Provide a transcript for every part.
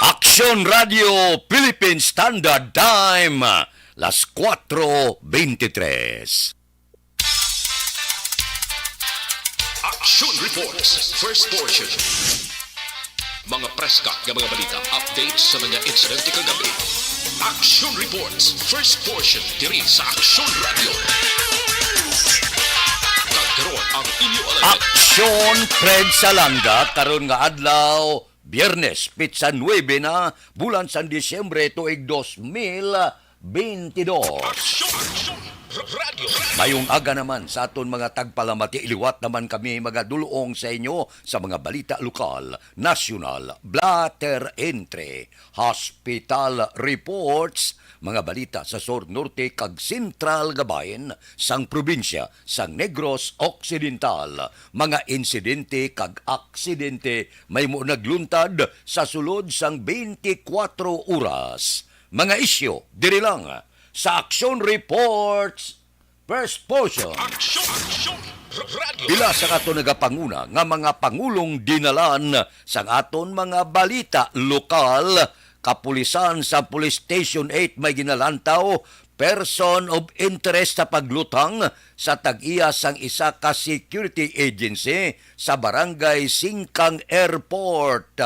Aksyon Radio Philippine Standard Time, las 4:23. Action Reports, first portion. Mga preska ng mga balita, updates sa mga insidente kagabi. Action Reports, first portion, diri sa Action Radio. Kagkaroon ang inyo alamin. Aksyon Fred Salanga, karon nga adlaw, Biyernes, pitsa 9 na, bulan sa Disyembre, tuig 2022. Action Radio. Mayong aga naman sa aton mga tagpalamati, iliwat naman kami magadulong sa inyo sa mga balita lokal, nasyonal, blatter entry, hospital reports, mga balita sa Sur Norte kag Sentral Gabayan, sang probinsya, sang Negros Occidental, mga insidente kag aksidente may mo nagluntad sa sulod sang 24 oras. Mga isyo, diri lang sa Action Reports first portion. Action Radio. Bila sa aton nagapanguna nga mga pangulong dinalan sa aton mga balita lokal, kapulisan sa Police Station 8 may ginalantaw person of interest sa paglutang sa tag-iya sang isa ka security agency sa barangay Singkang Airport.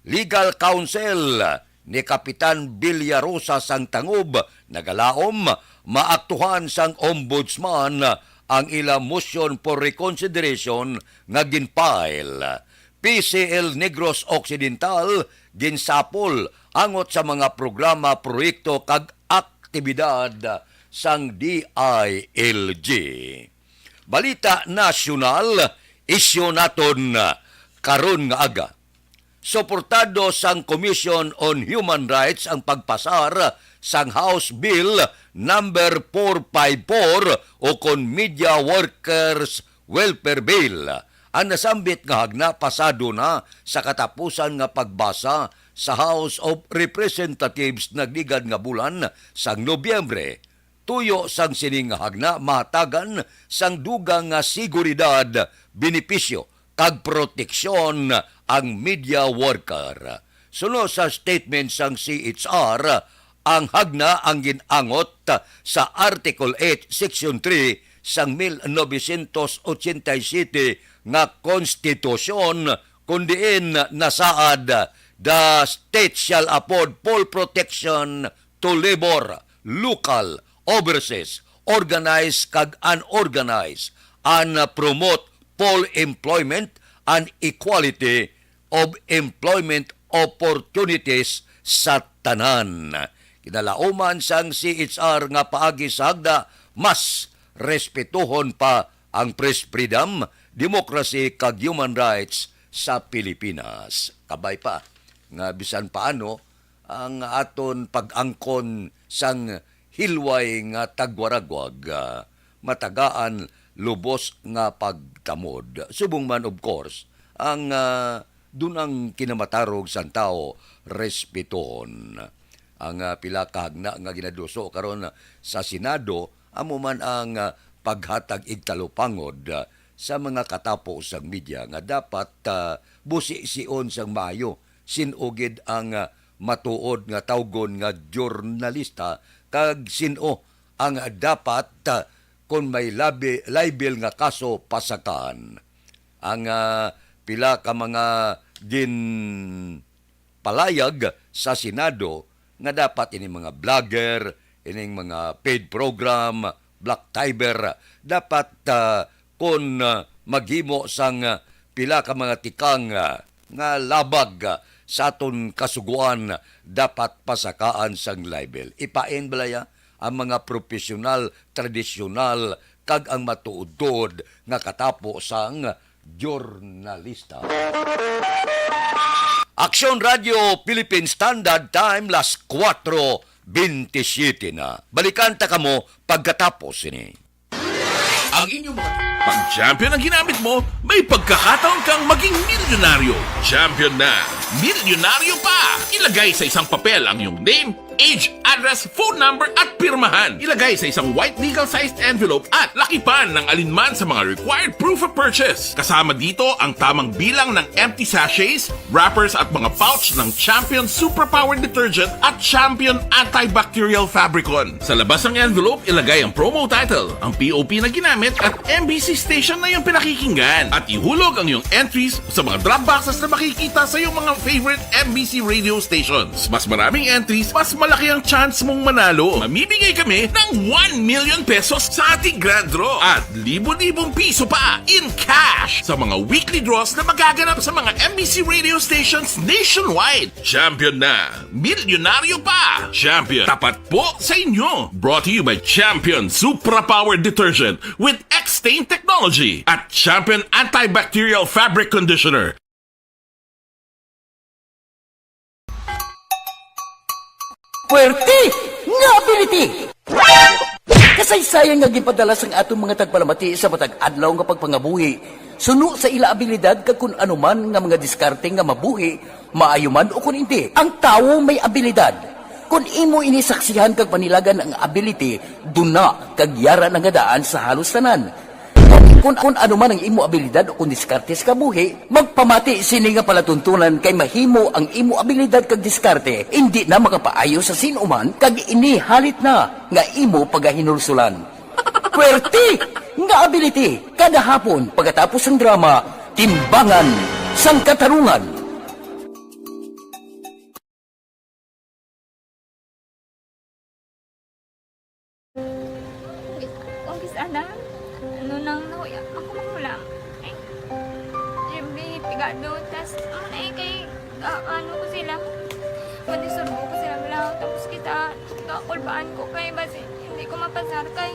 Legal counsel ni Kapitan Villarosa sang Tangob nagalaom maaktuhan sang ombudsman ang ila motion for reconsideration nga ginfile. PCL Negros Occidental ginsapol angot sa mga programa, proyekto kag aktibidad sang DILG. Balita nasyonal, isyu naton karon nga aga. Suportado sang Commission on Human Rights ang pagpasar sang House Bill number 454 o kon Media Workers Welfare Bill. Ang nasambit nga hagna pasado na sa katapusan nga pagbasa sa House of Representatives nagligad nga bulan sang Nobyembre. Tuyo sang sining nga hagna mahatagan sang dugang nga seguridad, benepisyo kag proteksyon ang media worker. Sunod sa statement sang CHR, ang hagna ang ginangot sa Article 8, Section 3 sang 1987 nga konstitusyon kundiin nasaad, the state shall afford full protection to labor, local, overseas, organized kag unorganized, and promote full employment and equality of employment opportunities sa tanan. Kinalauman sang CHR nga paagi sa hagda, mas respetuhon pa ang press freedom, demokrasy kag human rights sa Pilipinas. Kabay pa nga bisan paano ang aton pag-angkon sang hilway nga tagwaragwag, matagaan lubos nga pagtamod. Subong man of course, ang dunang kinamatarog sang tao respeton. Ang pila kahagna nga ginaduso karon sa Senado, amo man ang paghatag igtalupangod sa mga katapo sang media nga dapat busi-sion sang maayo, sinugid ang matuod nga tawgon nga jurnalista kag sino ang dapat kung may libel nga kaso pasakan. Ang pila ka mga palayag sa Senado nga dapat ini mga vlogger, ining mga paid program, black tiber, dapat kung maghimo sang pila ka mga tikang nga labag sa aton kasuguan, dapat pasakaan sang libel. Ipain balaya ang mga profesional, tradisyonal, kag ang matuod nga katapo sang jurnalista. Aksyon Radio Philippine Standard Time, las 4:27 na. Balikan ta kamo pagkatapos ini. Ang inyong mga Pag-champion ang ginamit mo, may pagkakataon kang maging milyonaryo. Champion na, milyonaryo pa! Ilagay sa isang papel ang iyong name, age, address, phone number at pirmahan. Ilagay sa isang white legal-sized envelope at lakipan ng alinman sa mga required proof of purchase. Kasama dito ang tamang bilang ng empty sachets, wrappers at mga pouch ng Champion Superpower Detergent at Champion Antibacterial Fabricon. Sa labas ng envelope, ilagay ang promo title, ang POP na ginamit at MBC station na yung pinakikinggan. At ihulog ang iyong entries sa mga drop boxes na makikita sa iyong mga favorite MBC radio stations. Mas maraming entries, mas malaki ang chance mong manalo. Mamimigay kami ng 1 million pesos sa ating grand draw at libo-libong piso pa in cash sa mga weekly draws na magaganap sa mga MBC radio stations nationwide. Champion na, milyonaryo pa. Champion, tapat po sa inyo. Brought to you by Champion Supra Power Detergent with X-Stain Technology at Champion Antibacterial Fabric Conditioner. Puwerte nga ability! Kasaysayan nga gipadala sang atong mga tagpalamati sa matag adlaw nga pagpangabuhi. Suno sa ila abilidad kag kun anuman nga mga diskarte nga mabuhi, maayo man o kun hindi. Ang tawo may abilidad. Kung imo inisaksihan kag panilagan ang ability, duna kag yara nga daan sa halos tanan. Kung ano man ang imo abilidad o kung diskarte sa kabuhi, magpamati sini nga palatuntunan kay mahimo ang imo abilidad kag diskarte, hindi na makapaayo sa sinuman kag inihalit na nga imo pagahinulsulan. Puwerte nga ability, kada hapon pagkatapos ng drama, Timbangan sang Katarungan. Umpis ana, ano nang nahuya ako makulang. Ay, Jimmy, pigado, tas kay, ano ko sila, madisurbo ko sila lang, tapos kita, kakulbaan ko kay, basi, hindi ko mapasar kay.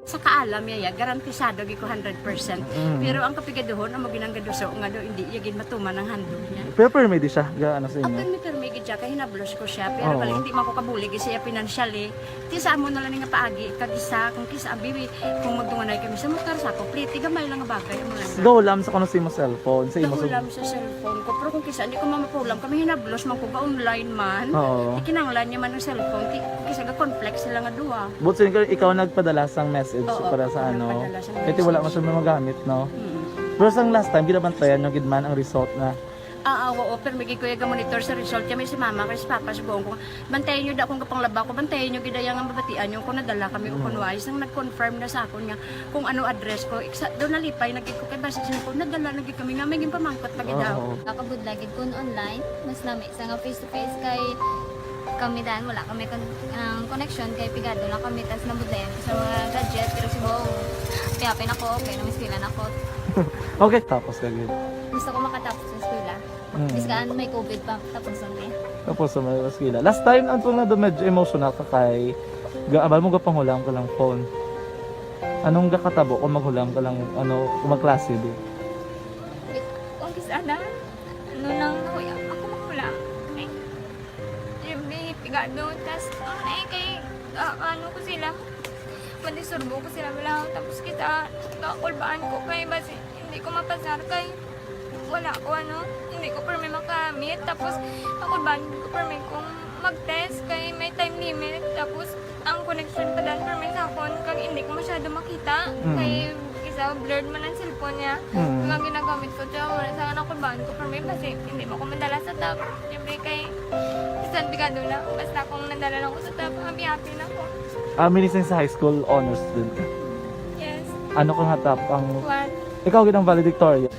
Sa kaalam yaya, garantisado gi ko 100%. Pero ang kapigaduhon, ang maginanggaduso, nga do, hindi yagin matuman ang handog niya. Pero may di siya, gaano sa inyo? Apan mi permigid siya, kaya hinablos ko siya. Pero bali, hindi man ko kabulig siya financially. Tisa mo na lang nga paagi, kagisa, kung kisa abiwi, kung magdunganay kami sa motor sa ko, pliti, gamay lang nga bagay mo lang. Gawlam sa kuno sa imo cellphone, sa imo Nagulam sa cellphone ko, pero kung kisa, hindi ko mamapulam, kami hinablos man ko ba online man. Oo. Ikinanglan niya man ang cellphone, kisa ga complex sila nga duwa. But so, ikaw nagpadala sang message Oo, para sa ako ano. nagpadala sang Kasi wala mo message. siya magamit, no? Mm. Pero sang last time, ginabantayan yung gidman ang result na. Oo, pero may kuya ga monitor sa result kami si mama kasi papa sa buong ko. Bantayan niyo da akong kapanglaba ko, bantayan niyo gidayang ang babatian yung kung nadala kami o kunwais nang nag-confirm na sa akon nga kung ano address ko. Doon nalipay nagig ko kay basta ko nadala nagig kami nga may pamangkot pag daw. Oo. Nakabudlagid ko online, mas nami sa nga face to face kay kami dahil wala kami connection kay pigado lang kami tas nabudlayan ko sa mga gadget pero si Bo kaya ako okay na miskilan ako Okay, tapos kagid. gusto ko makatapos sa eskwela biskaan may COVID pa tapos lang Tapos sa mga skila. Last time, ang na do medyo emotional ka kay gaabal mo gapanghulam ka lang phone. Anong gakatabo kung maghulam ka lang, ano, kung magklase di? kung kisana ano nang nahuya ako makulang ay Jimmy pigado tas kay ano ko sila madisurbo ko sila lang tapos kita kakulbaan ko kay basi hindi ko mapasar kay wala ko ano hindi ko permi makamit tapos kakulbaan ko permi kung mag-test kay may time limit. Tapos, ang connection pa dan for may sakon kag hindi ko masyado makita. Kay isa, blurred man ang cellphone niya. Kung ang ginagamit ko, tiyo, sa anak ko baan ko for may kasi hindi mo ko madala sa tab. Siyempre kay isang bigado lang. Basta kung nadala lang ko sa tab, happy na ako. Minisan sa high school honors student. Yes. Ano kang hatap ang... One. Ikaw ginang valedictorian.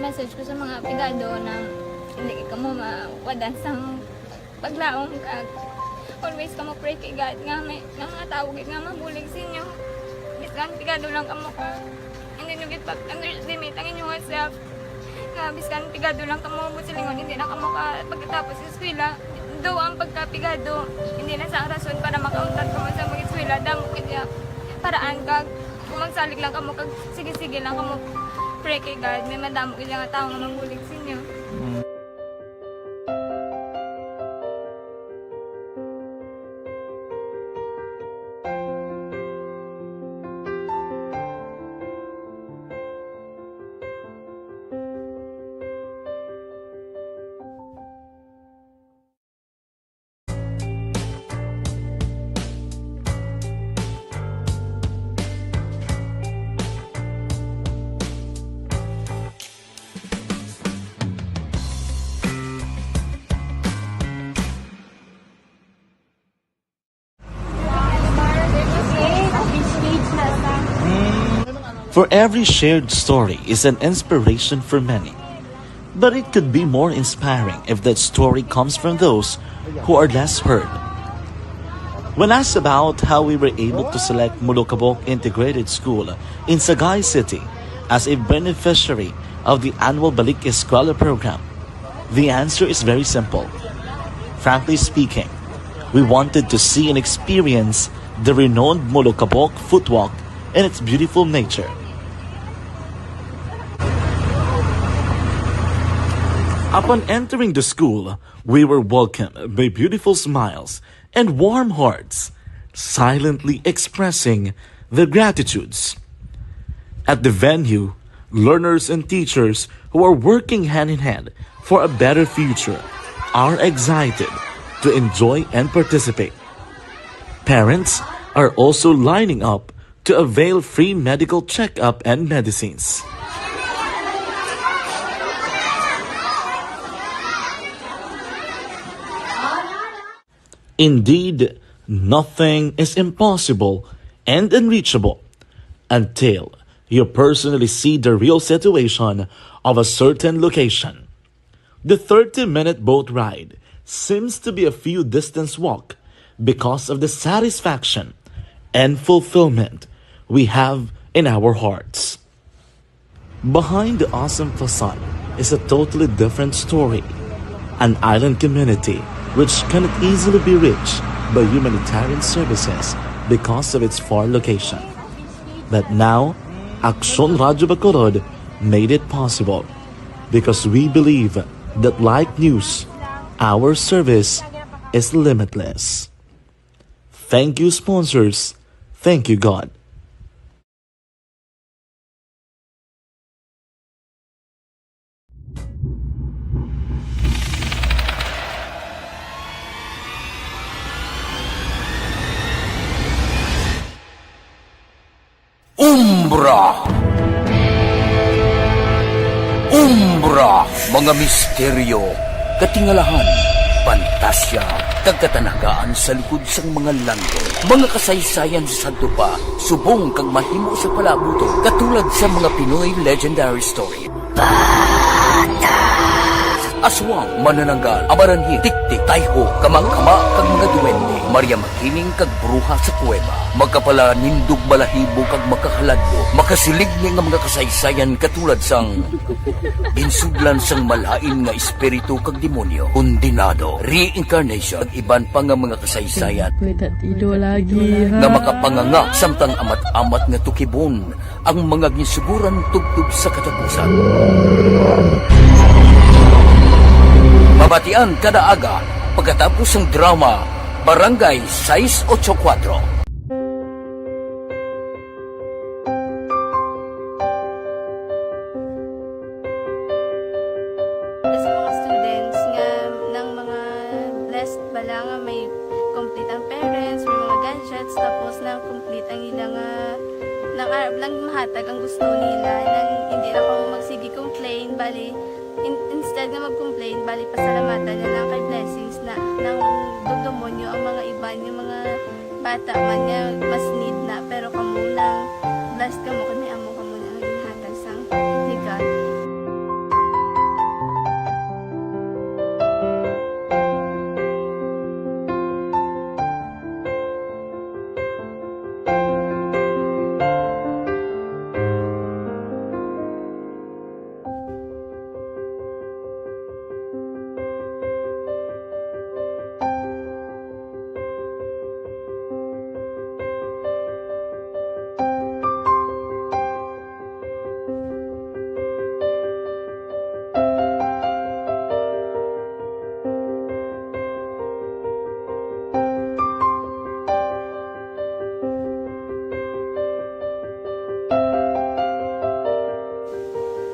Message ko sa mga pigado na hindi ka mo mawadan sa paglaong kag always ka mo pray kay God nga may mga tawag nga mabulig sa inyo. Biskan pigado lang ka mo ka. Hindi nyo git pag-underestimate ang inyong self. Nga biskan pigado lang ka mo busilingon hindi na ka mo ka pagkatapos sa eskwela. Do ang pagkapigado hindi na sa rason para makauntat ka mo sa mga eskwela damo kaya paraan kag kung magsalig lang ka mo kag sige-sige lang ka mo pray kay God, may madamo ilang tao nga mabulig sa inyo. For every shared story is an inspiration for many. But it could be more inspiring if that story comes from those who are less heard. When asked about how we were able to select Mulukabok Integrated School in Sagay City as a beneficiary of the annual Balik Eskwela program, the answer is very simple. Frankly speaking, we wanted to see and experience the renowned Mulukabok footwalk in its beautiful nature. Upon entering the school, we were welcomed by beautiful smiles and warm hearts, silently expressing their gratitudes. At the venue, learners and teachers who are working hand in hand for a better future are excited to enjoy and participate. Parents are also lining up to avail free medical checkup and medicines. Indeed, nothing is impossible and unreachable until you personally see the real situation of a certain location. The 30-minute boat ride seems to be a few distance walk because of the satisfaction and fulfillment we have in our hearts. Behind the awesome facade is a totally different story. An island community which cannot easily be reached by humanitarian services because of its far location. But now, Aksyon Radyo Bacolod made it possible because we believe that like news, our service is limitless. Thank you, sponsors. Thank you, God. Umbra! Umbra! Mga misteryo, katingalahan, pantasya, kagkatanagaan sa likod sang mga lando. Mga kasaysayan sa sadtupa, subong kag mahimo sa palabuto, katulad sa mga Pinoy legendary story. Aswang, manananggal, amaranhi, tiktik, tayho, kamang-kama, kag mga duwende, Maria Makining kag bruha sa kuweba, magkapala nindog balahibo kag makahaladlo, makasilig niya nga mga kasaysayan katulad sang binsuglan sang malain nga espiritu kag demonyo, kondinado, reincarnation, at iban pa nga mga kasaysayan nga makapanganga samtang amat-amat nga tukibon ang mga ginsuguran tugtog sa katapusan. Mabatian kada aga pagkatapos ng drama Barangay 684. Sa mga students nga ng mga blessed bala nga ang ilang lang mahatag ang gusto nila nang hindi na ako magsige complain bali instead nga mag-complain bali pasalamatan na lang kay blessings na nang dudumonyo ang mga iba yung mga bata man nga mas need na pero kamo lang blessed kamo kami amo kamo na ang hatag sang God.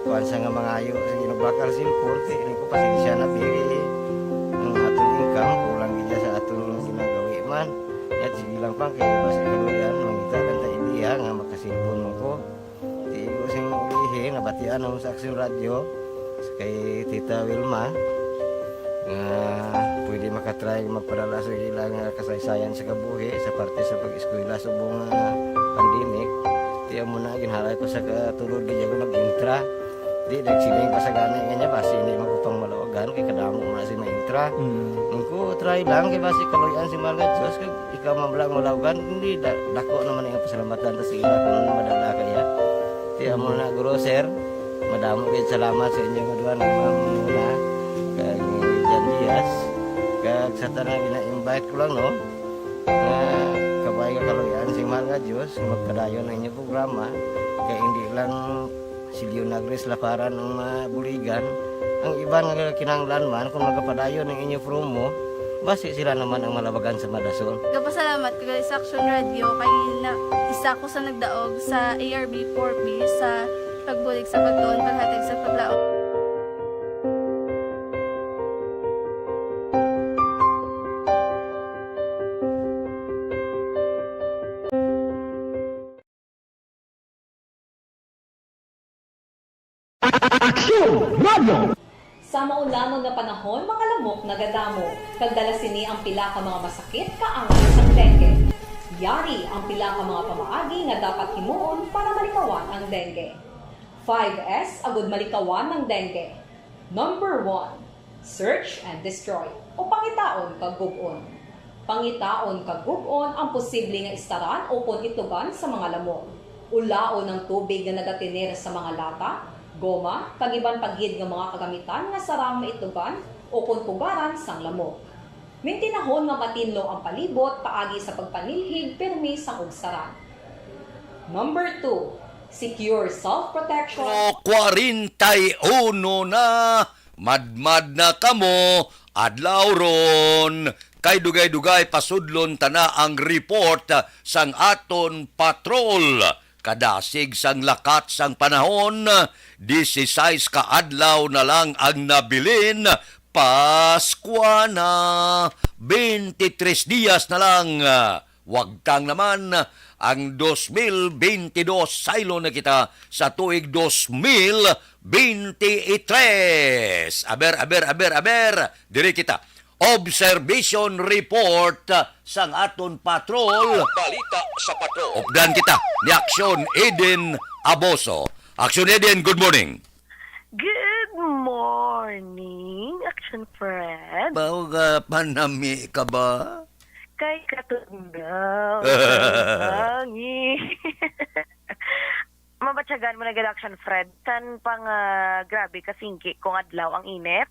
Kuan sa nga mga ayo sa ginubakal silpon kay ini ko pasensya na biri ang atong income kulang gid sa atong ginagawi man at sige lang pang kay basta kaluyan mangita kan ta ideya nga makasilpon mo ko di ko sing ihi nga batian ang sa Aksyon Radio kay Tita Wilma nga pwede makatry magpadala sa ilang kasaysayan sa kabuhi sa parte sa pag-eskwela subong pandemic tiya mo na ginhalay ko sa katulod gid ko nag-intra. Di nagsiling pa sa gani nga basi ini magupang malawagan kay kadamo man si maintra. Ningko try lang kay basi kaloyan si Malga Diyos kay ikaw mablang malawagan hindi dako naman ang pasalamatan ta sa ila kung madala kaya. Di amo na guro sir. Madamo kay salamat sa inyo duha ng mamuna kay Jan Diaz. Kag sa tanan gina-invite ko lang no. Kabay ka kaloyan si Malga Diyos magpadayon ang inyong programa kay hindi lang si Leonagres laparan ng mabuligan. Ang iba nga kinanglan man kung magapadayon ng inyo promo, basi sila naman ang malabagan sa Madason. Kapasalamat ko sa Action Radio kay na isa ko sa nagdaog sa ARB 4B sa pagbulig sa pagtuon paghatag sa paglaom. Sa maulamang nga panahon, mga lamok nagadamo. Kagdala sini ang pila ka mga masakit kaangan sang dengue. Yari ang pila ka mga pamaagi nga dapat himuon para malikawan ang dengue. 5S agud malikawan ng dengue. Number 1, search and destroy o pangitaon kag gub-on. Pangitaon kag gub-on ang posible nga istaran o kon itugan sa mga lamok. Ulaon ng tubig nga nagatinir sa mga lata, goma, kagiban paghid nga mga kagamitan nga sarang maitugan o kuntugaran sang lamok. Mintinahon nga matinlo ang palibot paagi sa pagpanilhig permi sang ugsaran. Number 2, secure self-protection. 41 na, madmad na kamo, adlaw ron. Kay dugay-dugay pasudlon tana ang report sang aton patrol. Kadasig sang lakat sang panahon, 16 ka adlaw na lang ang nabilin, Pasko na, 23 diyas na lang. Wag kang naman, ang 2022 saylo na kita sa tuig 2023. Aber, diri kita. Observation report sang aton patrol. Balita sa patrol. Opdan kita ni Aksyon Eden Aboso. Aksyon Eden, good morning. Good morning, Action Fred. Bao ka panami ka ba? Kay katunggaw. Hangi. Mabatsagan mo na Action Fred. Tan pang grabe kasingki kung adlaw ang init.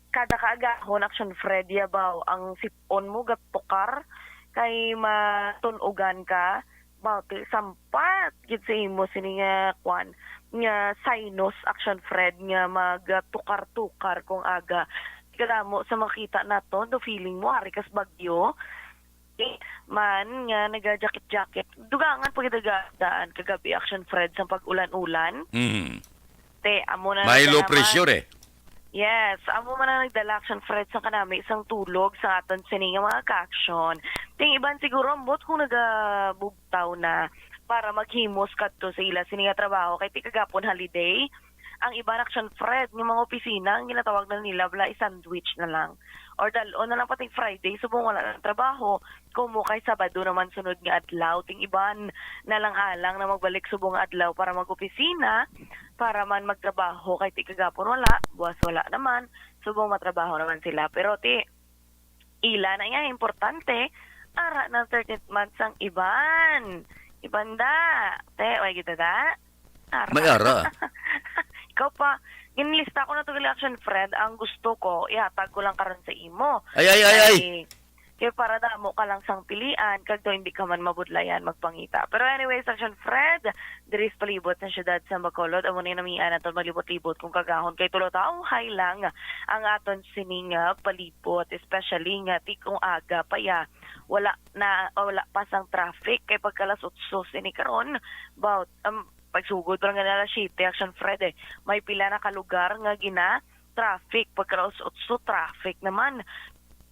Kada kaagahon Action Fred yabaw ang sipon mo gatukar kay matunugan ka bawti sampat gid sa imo sini nga kwan nga sinus Action Fred nga magtukar-tukar kung aga kadamo sa makita nato do feeling mo ari kas bagyo man nga naga-jacket dugangan pag daan kagabi Action Fred sa pag-ulan-ulan te amo na may low pressure eh. Yes, amo man na nagdala Action Fred sa kanami isang tulog sa aton sini nga mga ka-action. Ting iban siguro ambot kung nagabugtaw na para maghimos kadto sa ila sini nga trabaho kay ti kagapon holiday. Ang iba action Fred ng mga opisina ang ginatawag na nila bla sandwich na lang. Or dalo na lang pating Friday subong wala ng trabaho kumo kay Sabado naman sunod nga adlaw ting iban na lang alang na magbalik subong nga adlaw para mag-opisina para man magtrabaho kay ti kagapon wala buwas wala naman subong matrabaho naman sila pero ti ila na yan importante ara ng 13th month ang ibanda te way kita da ara. May ara. Ikaw pa, ginlista ko na to action Fred, ang gusto ko, ihatag ko lang karon sa imo. Ay. Kaya para damo ka lang sang pilian, kagto hindi ka man mabudlayan, magpangita. Pero anyways, action Fred, diris palibot sa syudad sa Bacolod, amo ni namian aton maglibot-libot kung kagahon kay tulo taong hay lang ang aton sining palibot, especially nga tikong aga pa ya. Wala pa sang traffic kay pagkalas utsos ini karon about pagsugod lang nga alas 7 action Fred may pila na kalugar nga gina traffic pagkaraos utso traffic naman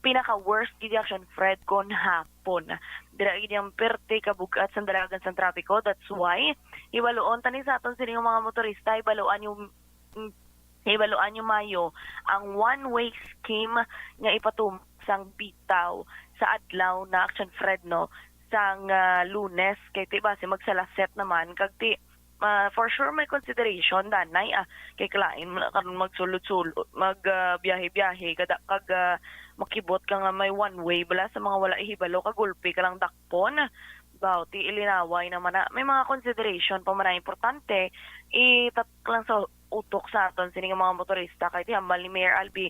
pinaka worst gid action Fred kon hapon dira gid ang perte kabugat sa dalagan sa trapiko. That's why ibaluon tani sa aton sining mga motorista ibaluan yung Mayo ang one-way scheme nga ipatum sang bitaw sa adlaw na action Fred no sang Lunes kay ti base magsalaset naman kag ti for sure may consideration danay kay klain karon magsulod-sulod magbiyahe-biyahe kada kag makibot ka nga may one way bala sa mga wala ihibalo kagulpi ka lang dakpon baw ti ilinaway naman na may mga consideration pa man importante itat lang sa utok sa aton sining mga motorista kay ti hambal ni Mayor Albi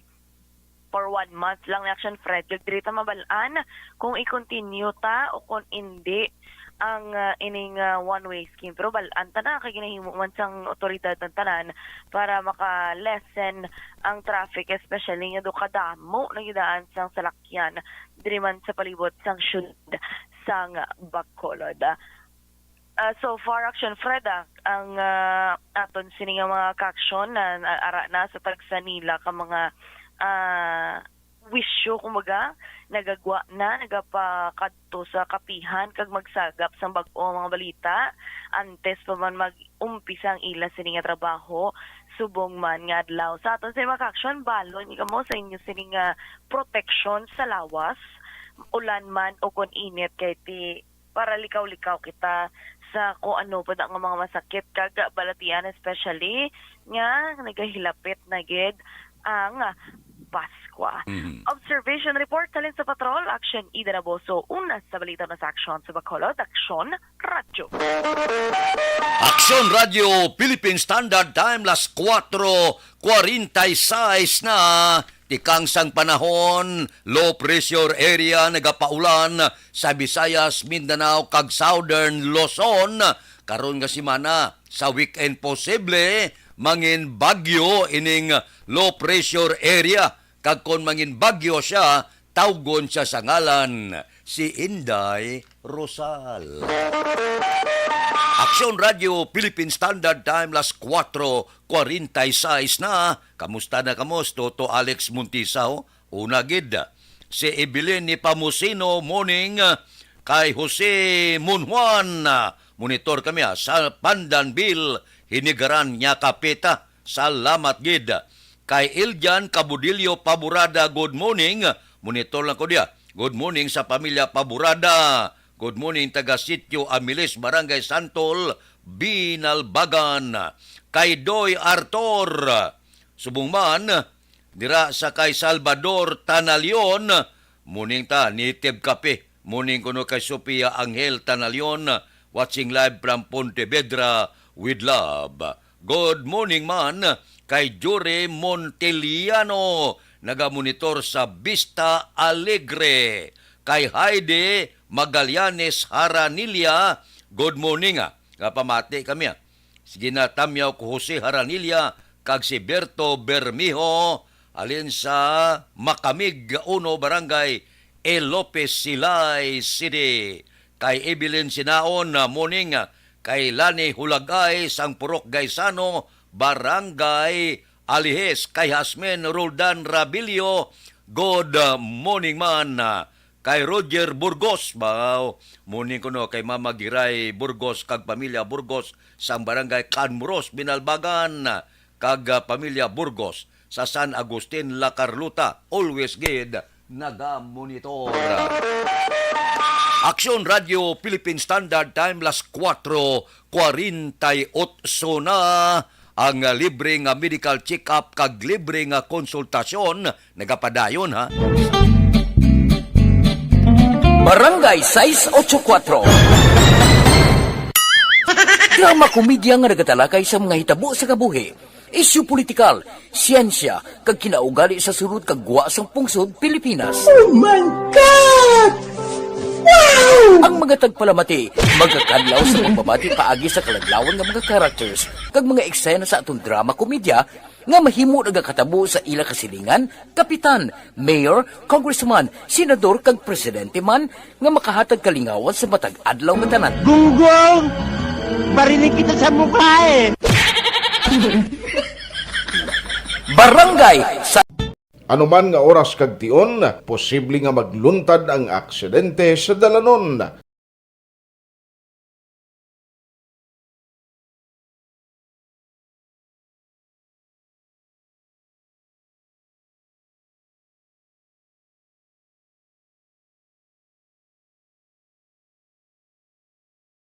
for 1 month lang ni action Fred diri ta mabalaan kung i-continue ta o kung hindi ang ining one-way scheme. Pero balaan ta na kay ginahimo man sang otoridad ng tanan para maka-lessen ang traffic, especially nga do kadamo na gidaan sang salakyan diri man sa palibot sang syudad sang Bacolod. So far action Fred ang aton sining mga kaksyon na ara na sa tagsanila ka mga wisyo kumbaga nagagwa na nagapakadto sa kapihan kag magsagap sa bag-o mga balita antes pa man mag-umpisa ang ila sining nga trabaho subong man nga adlaw sa aton sa mga action balon ikamo sa inyo sining protection sa lawas ulan man o kon init kay ti para likaw-likaw kita sa kung ano pa nga mga masakit kag balatian especially nga nagahilapit na gid ang Paskwa. Observation report talin sa patrol, Action Ida Naboso, una sa balita na sa Action sa Bacolod, Action Radio. Action Radio, Philippine Standard Time, las 4:46 na. Tikang sang panahon, low pressure area nagapaulan sa Visayas, Mindanao, kag Southern Luzon. Karon nga semana, sa weekend posible, mangin bagyo ining low pressure area. Kag kon mangin bagyo siya, tawgon siya sa ngalan si Inday Rosal. Action Radio, Philippine Standard Time, las 4:46 na. Kamusta na kamos? Toto Alex Muntisaw, una gid. Si Evelyn ni Pamusino, morning. Kay Jose Munjuan, monitor kami sa Pandanbil, Hinigaran niya kapita. Salamat gid. Kay Iljan Cabudillo Paburada, good morning. Monitor lang ko dia. Good morning sa pamilya Paburada. Good morning taga Sitio Amilis, Barangay Santol, Binalbagan. Kay Doy Artor, subong man, dira sa kay Salvador Tanalion. Morning ta, Native Kape. Morning kuno kay Sophia Angel Tanalion, watching live from Pontevedra with love. Good morning man kay Jure Monteliano, nagamonitor sa Vista Alegre. Kay Heidi Magallanes Haranilia, good morning nga pamati kami Sige na tamyaw ko Jose Haranilia kag si Berto Bermijo alin sa Makamig Uno Barangay El Lopez Silay City. Kay Evelyn Sinaon na morning kay Lani Hulagay sang Purok Gaisano Barangay Alihes. Kay Hasmen Roldan Rabilio, good morning man. kay Roger Burgos bao muni kuno kay Mama Giray Burgos kag pamilya Burgos sa barangay Canmuros Binalbagan kag pamilya Burgos sa San Agustin La Carlota always gid naga-monitor. Aksyon Radio Philippine Standard Time las 4:48 na ang libre nga medical check-up kag libre nga konsultasyon nagapadayon ha. Barangay 684. Drama komedya nga nagatalakay sa mga hitabo sa kabuhi. Isyu politikal, siyensya, kag kinaugali sa surut kag guwa sang pungsod Pilipinas. Oh my God! Wow! Ang mga tagpalamati, magkakadlaw sa pagbabati paagi sa kalaglawan ng mga characters kag mga eksena sa atong drama komedya nga mahimo nagakatabo sa ila kasilingan, kapitan, mayor, congressman, senador kag presidente man nga makahatag kalingawan sa matag adlaw nga tanan. Gunggong! Barinig kita sa mukha eh! Barangay sa Anuman nga oras kag tion, posible nga magluntad ang aksidente sa dalanon.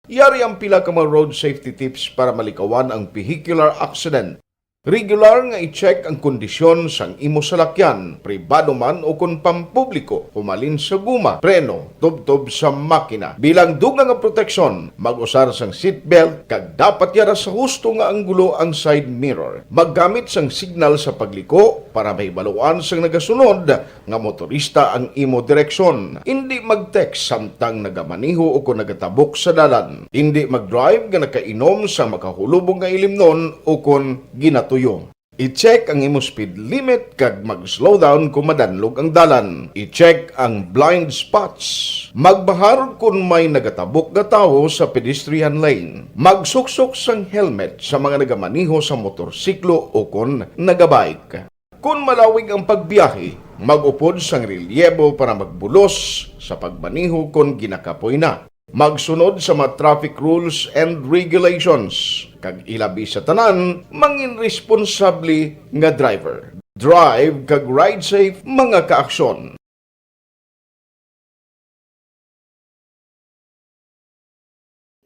Yari ang pila ka mga road safety tips para malikawan ang vehicular accident. Regular nga i-check ang kondisyon sang imo salakyan, pribado man o kung pampubliko, humalin sa guma, preno, tubtob sa makina. Bilang dugang nga proteksyon, mag-usar sang seatbelt, kag dapat yara sa husto nga anggulo ang side mirror. Maggamit sang signal sa pagliko para may baluan sang nagasunod nga motorista ang imo direksyon. Hindi mag-text samtang nagamaniho o kung nagatabok sa dalan. Hindi mag-drive nga nakainom sa makahulubong nga ilimnon o kung ginatuyo. I-check ang imo speed limit kag mag-slow down kung madanlog ang dalan. I-check ang blind spots. Magbahar kung may nagatabok nga tawo sa pedestrian lane. Magsuksok sang helmet sa mga nagamaniho sa motorsiklo o kung nagabike. Kung malawig ang pagbiyahe, mag-upod sang relyebo para magbulos sa pagbaniho kung ginakapoy na. Magsunod sa mga traffic rules and regulations. Kag ilabi sa tanan, mangin responsable nga driver. Drive kag ride safe mga kaaksyon.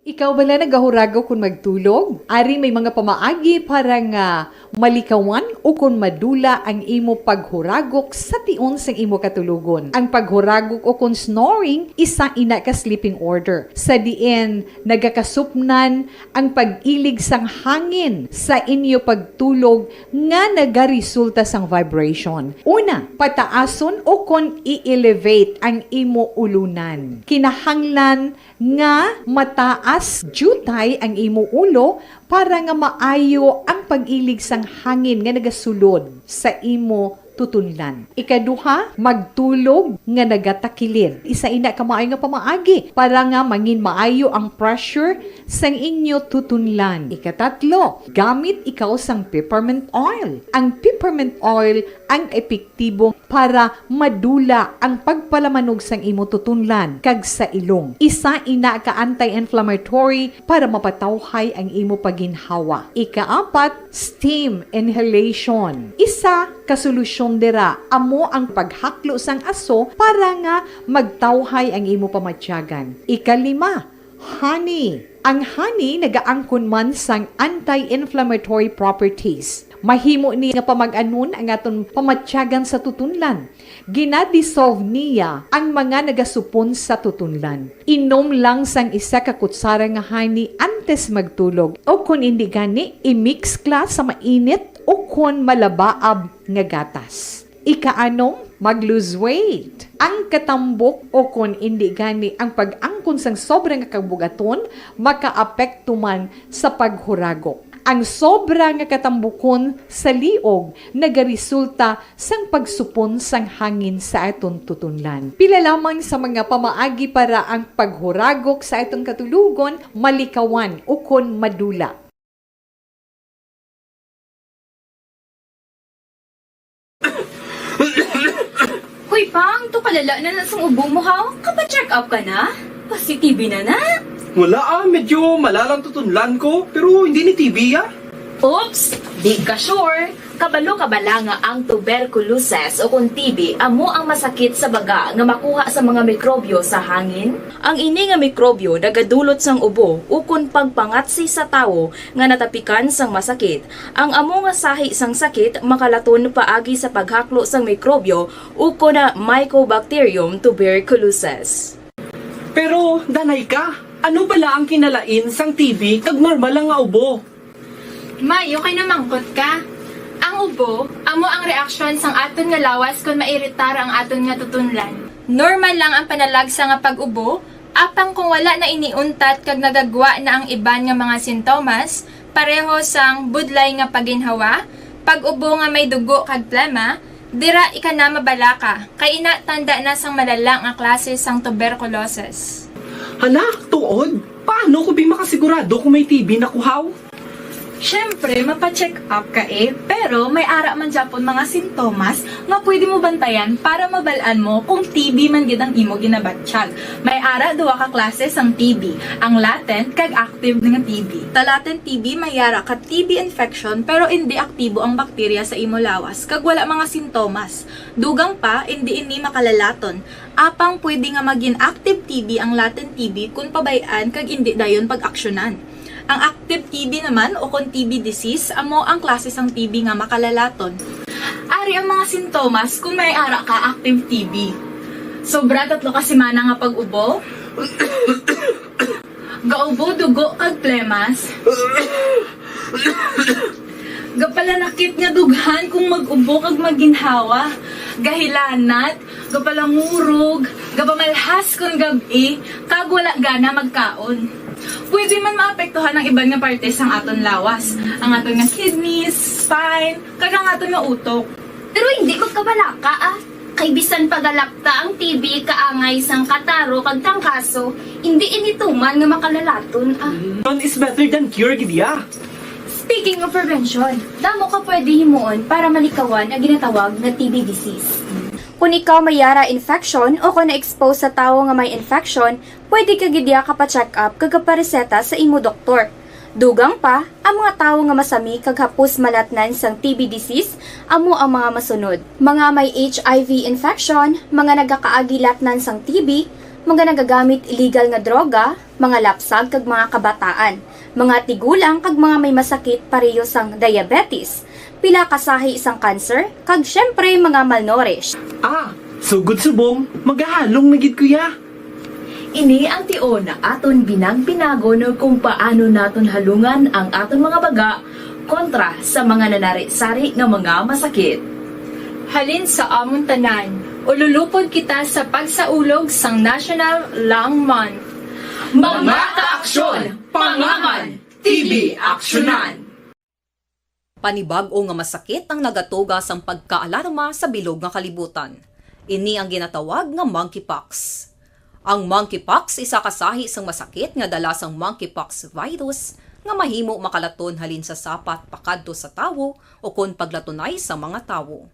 Ikaw bala nagahurago kung magtulog? Ari may mga pamaagi para nga malikawan o kung madula ang imo paghuragok sa tion sang imo katulugon. Ang paghuragok o kung snoring, isa ina ka sleeping order. Sa diin, nagakasupnan ang pag-ilig sang hangin sa inyo pagtulog nga nagaresulta sang vibration. Una, pataason o kung i-elevate ang imo ulunan. Kinahanglan nga mataas jutay ang imo ulo para nga maayo ang pag-ilig sang hangin nga nagasulod sa imo tutunlan. Ikaduha, magtulog nga nagatakilid. Isa ina ka maayo nga pamaagi para nga mangin maayo ang pressure sang inyo tutunlan. Ikatatlo, gamit ikaw sang peppermint oil. Ang peppermint oil ang epektibo para madula ang pagpalamanog sang imo tutunlan kag sa ilong. Isa ina ka anti-inflammatory para mapatawhay ang imo paginhawa. Ikaapat, steam inhalation. Isa ka solusyon dira amo ang paghaklo sang aso para nga magtawhay ang imo pamatyagan. Ikalima, honey. Ang honey nagaangkon man sang anti-inflammatory properties. Mahimo ni nga pamag-anon ang aton pamatyagan sa tutunlan. Ginadissolve niya ang mga nagasupon sa tutunlan. Inom lang sang isa ka kutsara nga honey antes magtulog. O kung hindi gani, i-mix class sa mainit o kung malabaab nga gatas. Ikaanom, mag-lose weight. Ang katambok o kung hindi gani ang pag-angkon sang sobrang kabugaton, makaapekto man sa paghuragok. Ang sobra nga katambukon sa liog nagaresulta sang pagsupon sang hangin sa aton tutunlan. Pila lamang sa mga pamaagi para ang paghuragok sa aton katulugon malikawan o kon madula. Hoy, Pang, tuka malala na nasang ubo mo, ha? Kapa-check up ka na? Positibe na na? Wala medyo malalang tutunlan ko, pero hindi ni TB Oops! Di ka sure. Kabalo-kabala nga ang tuberculosis o kung TB amo ang masakit sa baga nga makuha sa mga mikrobyo sa hangin. Ang ini nga mikrobyo nagadulot sang ubo o kung pagpangatsi sa tawo nga natapikan sang masakit. Ang amo nga sahi sang sakit makalaton paagi sa paghaklo sang mikrobyo o kung na Mycobacterium tuberculosis. Pero, danay ka, ano bala ang kinalain sang TB kag normal lang nga ubo? Mayo kay namangkot ka. Ang ubo, amo ang reaksyon sang aton nga lawas kung mairitar ang aton nga tutunlan. Normal lang ang panalagsa nga pag-ubo, apang kung wala na iniuntat kag nagagwa na ang iban nga mga sintomas, pareho sang budlay nga paginhawa, pag-ubo nga may dugo kag plema, dira ika na mabala ka, kay ina tanda na sang malalang nga klase sang tuberculosis. Hala, tuod? Paano ko makasigurado kung may TB na kuhaw? Siyempre, mapacheck up ka pero may ara man Japon mga sintomas nga pwede mo bantayan para mabalaan mo kung TB man gid ang imo ginabatsyag. May ara duwa ka klase sang TB, ang latent kag active nga TB. Ta latent TB may ara ka TB infection pero hindi aktibo ang bakterya sa imo lawas kag wala mga sintomas. Dugang pa hindi makalalaton. Apang pwede nga maging active TB ang latent TB kung pabayaan kag hindi dayon pag-aksyonan. Ang active TB naman o kung TB disease, amo ang klase sang TB nga makalalaton. Ari ang mga sintomas kung may ara ka active TB. Sobra 3 ka semana nga pag-ubo. Gaubo, dugo, kag plemas. Gapalanakit nga dughan kung mag-ubo kag maginhawa. Gahilanat, gapalangurog, gapamalhas kung gabi, kag wala gana magkaon. Pwede man maapektuhan ang iban nga parte sang aton lawas. Ang aton nga kidneys, spine, kag ang aton nga utok. Pero hindi magkabala ka Kay bisan pagalakta ang TB kaangay sang kataro kag tangkaso, hindi inituman nga makalalaton None is better than cure gidya. Speaking of prevention, damo ka pwede himuon para malikawan ang ginatawag na TB disease. Kung ikaw may yara infection o kung na-expose sa tao nga may infection, pwede ka gidya ka-check up kag kapareseta sa imo doktor. Dugang pa, ang mga tao nga masami kag hapos malatnan sang TB disease, amo ang mga masunod. Mga may HIV infection, mga nagakaagilatnan sang TB, mga nagagamit illegal nga droga, mga lapsag kag mga kabataan, mga tigulang kag mga may masakit pareho sang diabetes, pila kasahi isang cancer, kag syempre mga malnourished. Sugod subong, magahalong nagid kuya. Ini ang tion na aton binag-binago no kung paano naton halungan ang aton mga baga kontra sa mga nanari-sari nga mga masakit. Halin sa amon tanan, ululupod kita sa pagsaulog sang National Lung Month. Mga kaaksyon, pangangan, TB aksyonan. Panibag-o nga masakit ang nagatuga sang pagkaalarma sa bilog nga kalibutan. Ini ang ginatawag nga monkeypox. Ang monkeypox isa kasahi sang masakit nga dala sang monkeypox virus nga mahimo makalaton halin sa sapat pakadto sa tawo o kon paglatunay sa mga tawo.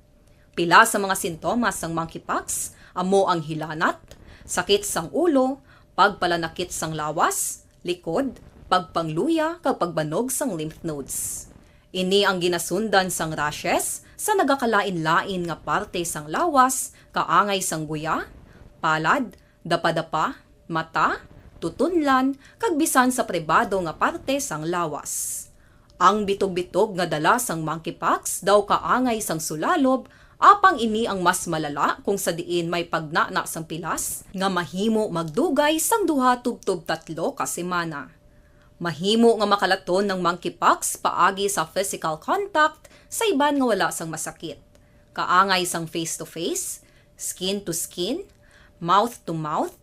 Pila sa mga sintomas sang monkeypox amo ang hilanat, sakit sang ulo, pagpalanakit sang lawas, likod, pagpangluya kag pagbanog sang lymph nodes. Ini ang ginasundan sang rashes sa nagakalain-lain nga parte sang lawas, kaangay sang guya, palad, dapadapa, mata, tutunlan, kag bisan sa pribado nga parte sang lawas. Ang bitog-bitog nga dala sang monkeypox daw kaangay sang sulalob, apang ini ang mas malala kung sa diin may pagnana sang pilas nga mahimo magdugay sang 2 tubtob 3 ka semana. Mahimo nga makalaton ng monkeypox paagi sa physical contact sa iban nga wala sang masakit. Kaangay sang face-to-face, skin-to-skin, mouth-to-mouth,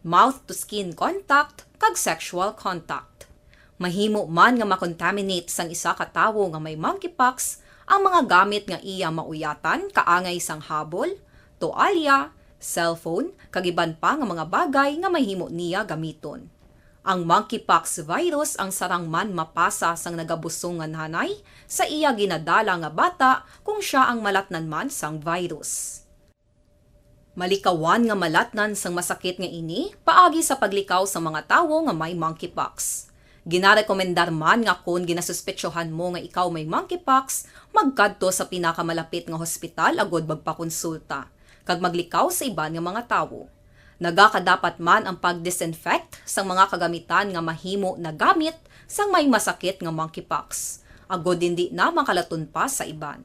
mouth-to-skin contact, kag sexual contact. Mahimo man nga makontaminate sang isa ka tawo nga may monkeypox ang mga gamit nga iya mauyatan kaangay sang habol, toalya, cellphone, kag iban pa nga mga bagay nga mahimo niya gamiton. Ang monkeypox virus ang sarang man mapasa sang nagabusong nga nanay sa iya ginadala nga bata kung siya ang malatnan man sang virus. Malikawan nga malatnan sang masakit nga ini, paagi sa paglikaw sa mga tawo nga may monkeypox. Ginarekomendar man nga kung ginasuspetsyohan mo nga ikaw may monkeypox, magkadto sa pinakamalapit nga hospital agod magpakonsulta, kag maglikaw sa iban nga mga tawo. Nagakadapat man ang pag-disinfect sang mga kagamitan nga mahimo na gamit sang may masakit nga monkeypox, agod hindi na makalaton pa sa iban.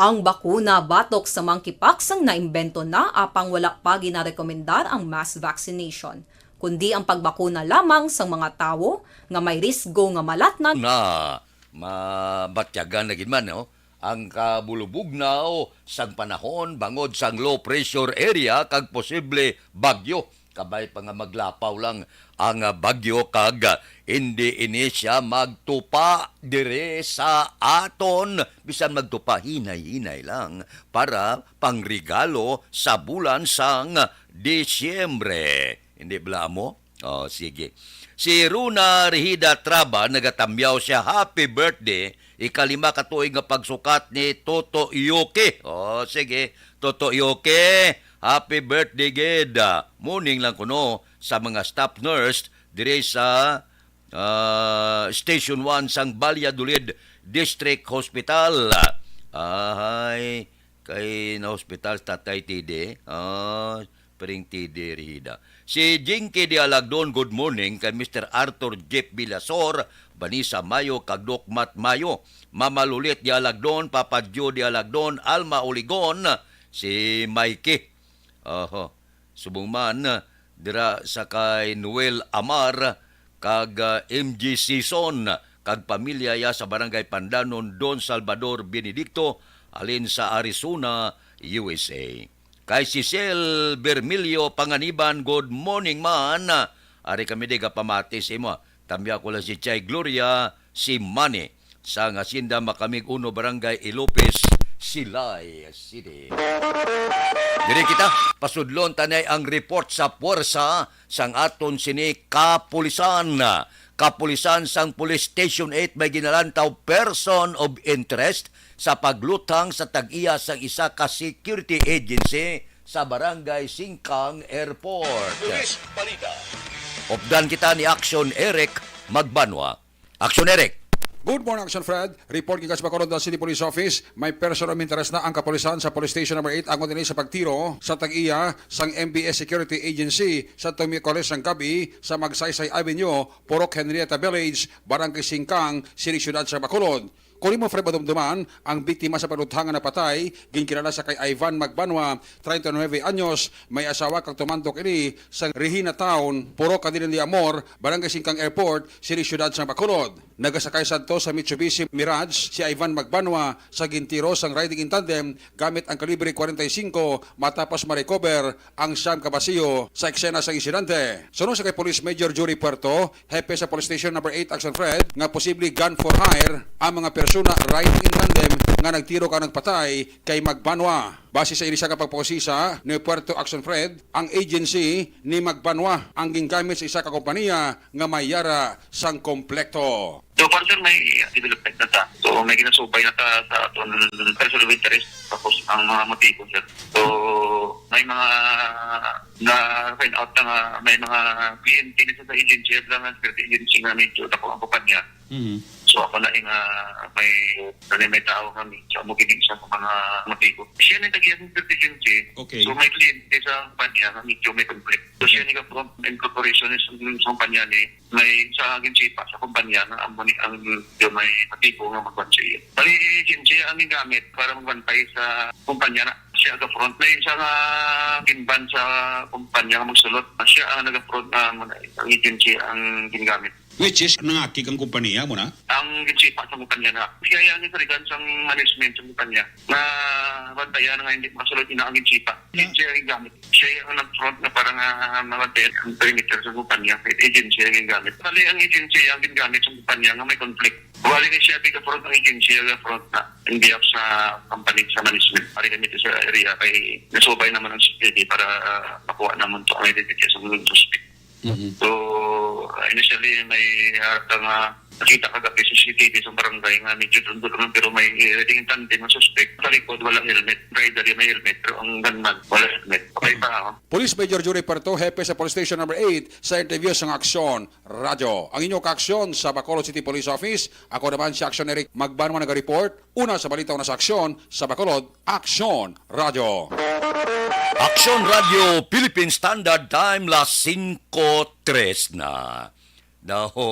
Ang bakuna batok sa monkeypox ang naimbento na apang wala pa ginarekomendar ang mass vaccination, kundi ang pagbakuna lamang sa mga tawo nga may risgo nga malatnan na mabatyagan na gid man, no? Ang kabulubugnaw sang panahon bangod sang low pressure area kag posible bagyo. Kabay pa nga maglapaw lang ang bagyo kag hindi ini siya magtupa dire sa aton, bisan magtupa hinay-hinay lang para pangregalo sa bulan sang Disyembre. Hindi bala mo? Oh, sige. Si Runa Rihida Traba nagatamyaw siya happy birthday ikalima ka tuig nga pagsukat ni Toto Ioke. Oh, sige. Toto Ioke, happy birthday, gid. Morning lang kuno sa mga staff nurse dire sa Station 1 sang Valladolid District Hospital. Ay, kay na hospital Tatay Tide. Pering Tide Rihida. Si Jinky Dialagdon, good morning kay Mr. Arthur Jeff Vilasor, Vanessa Mayo, kag Mat Mayo, Mama Lulit Dialagdon, Papa Joe Dialagdon, Alma Oligon, si Mikey. Subong man dira sa kay Noel Amar kag MG Season kag pamilya ya sa Barangay Pandanon, Don Salvador Benedicto, alin sa Arizona, USA. Kay Cecil Bermilio Panganiban, good morning man. Ari kami di kapamati sa imo. Tambya ko lang si Chay Gloria, si Manny sa Hacienda Makamig Uno, Barangay Ilopez, Silay City. Diri kita pasudlon tanay ang report sa puwersa sang aton sini kapulisan. Kapulisan sang Police Station 8 may ginalantaw person of interest sa paglutang sa tag-iya sang isa ka security agency sa Barangay Singkang Airport. Opdan kita ni Action Eric Magbanwa. Action Eric. Good morning, Action Fred. Report gikas Bacoronda City Police Office. May person of interest na ang kapulisan sa Police Station number 8 angon din sa pagtiro sa tag-iya sang MBS Security Agency sa Tumikoles sang gabi sa Magsaysay Avenue, Purok Henrietta Village, Barangay Singkang, City Ciudad sa Bacolod. Kung mo Fred madumduman, ang biktima sa panutangan na patay, ginkilala sa kay Ivan Magbanwa, 39 anyos, may asawa kag tumandok ini sa Regina Town, Purok Cadilan de Amor, Barangay Singkang Airport, City Ciudad sa Bacolod. Nagasakay sadto sa Mitsubishi Mirage si Ivan Magbanwa sa gintiro sang riding in tandem gamit ang kalibre 45 matapos ma-recover ang siyam kabasiyo sa eksena sa insidente. Sunod sa kay Police Major Jory Puerto, hepe sa Police Station number 8 Action Fred, nga posible gun for hire ang mga persona riding in tandem nga nagtiro ka ng patay kay Magbanwa. Base sa inisa kapag posisa ni Puerto Action Fred, ang agency ni Magbanwa ang gingamit sa isa ka kompanya nga may yara sang komplekto. So, para sir, may development na ta. So, may ginasubay na ta sa aton person of interest tapos ang mga motibo, sir. So, may mga na-find out na may mga kliyente nito sa agency at lang ang security agency na medyo ako ang kumpanya. So, ako na yung may tao kami. So, muginig siya sa mga motibo. Siya na nagiging security agency. Okay. So, may kliyente sa kumpanya na medyo may conflict. So, siya incorporation sa kumpanya ni may sa agency pa sa kumpanya na ang may motibo nga magbansiya. Bali, agency ang gamit para magbantay sa kumpanya na. Siya ang front na yung sa ginban sa kumpanya nga magsulot. Siya ang nag-front na ang agency ang gingamit. Which is, nangakik ang kumpanya mo na? Ang ginsipa sa kumpanya na. Kaya ang isarigan sa management sa kumpanya na bantayan nga hindi masulot ina ang ginsipa. Agency ang gamit. Siya ang nag-front na parang mabantayan ang perimeter sa kumpanya. Agency ang gamit. Bali, ang agency ang gingamit sa kumpanya nga may conflict. Wali ni siya front ng agency ang front na hindi up sa company sa management. Pari kami sa area kay nasubay naman ang security para makuha naman ito ang identity sa mga suspect. So, initially may harap nga nakita kagabi sa CCTV sa barangay nga medyo dundo naman pero may reading tandem ng suspect. Sa likod walang helmet. Rider yung may helmet pero ang gunman wala helmet. Okay pa ako. Police Major Jury Perto, Hepe sa Police Station number 8 sa interview sa Aksyon Radyo. Ang inyong kaaksyon sa Bacolod City Police Office. Ako naman si Aksyon Eric Magbanwa nag-report. Una sa balita na sa aksyon sa Bacolod, Aksyon Radyo. Aksyon Radio Philippine Standard Time las 5:03 na. Daho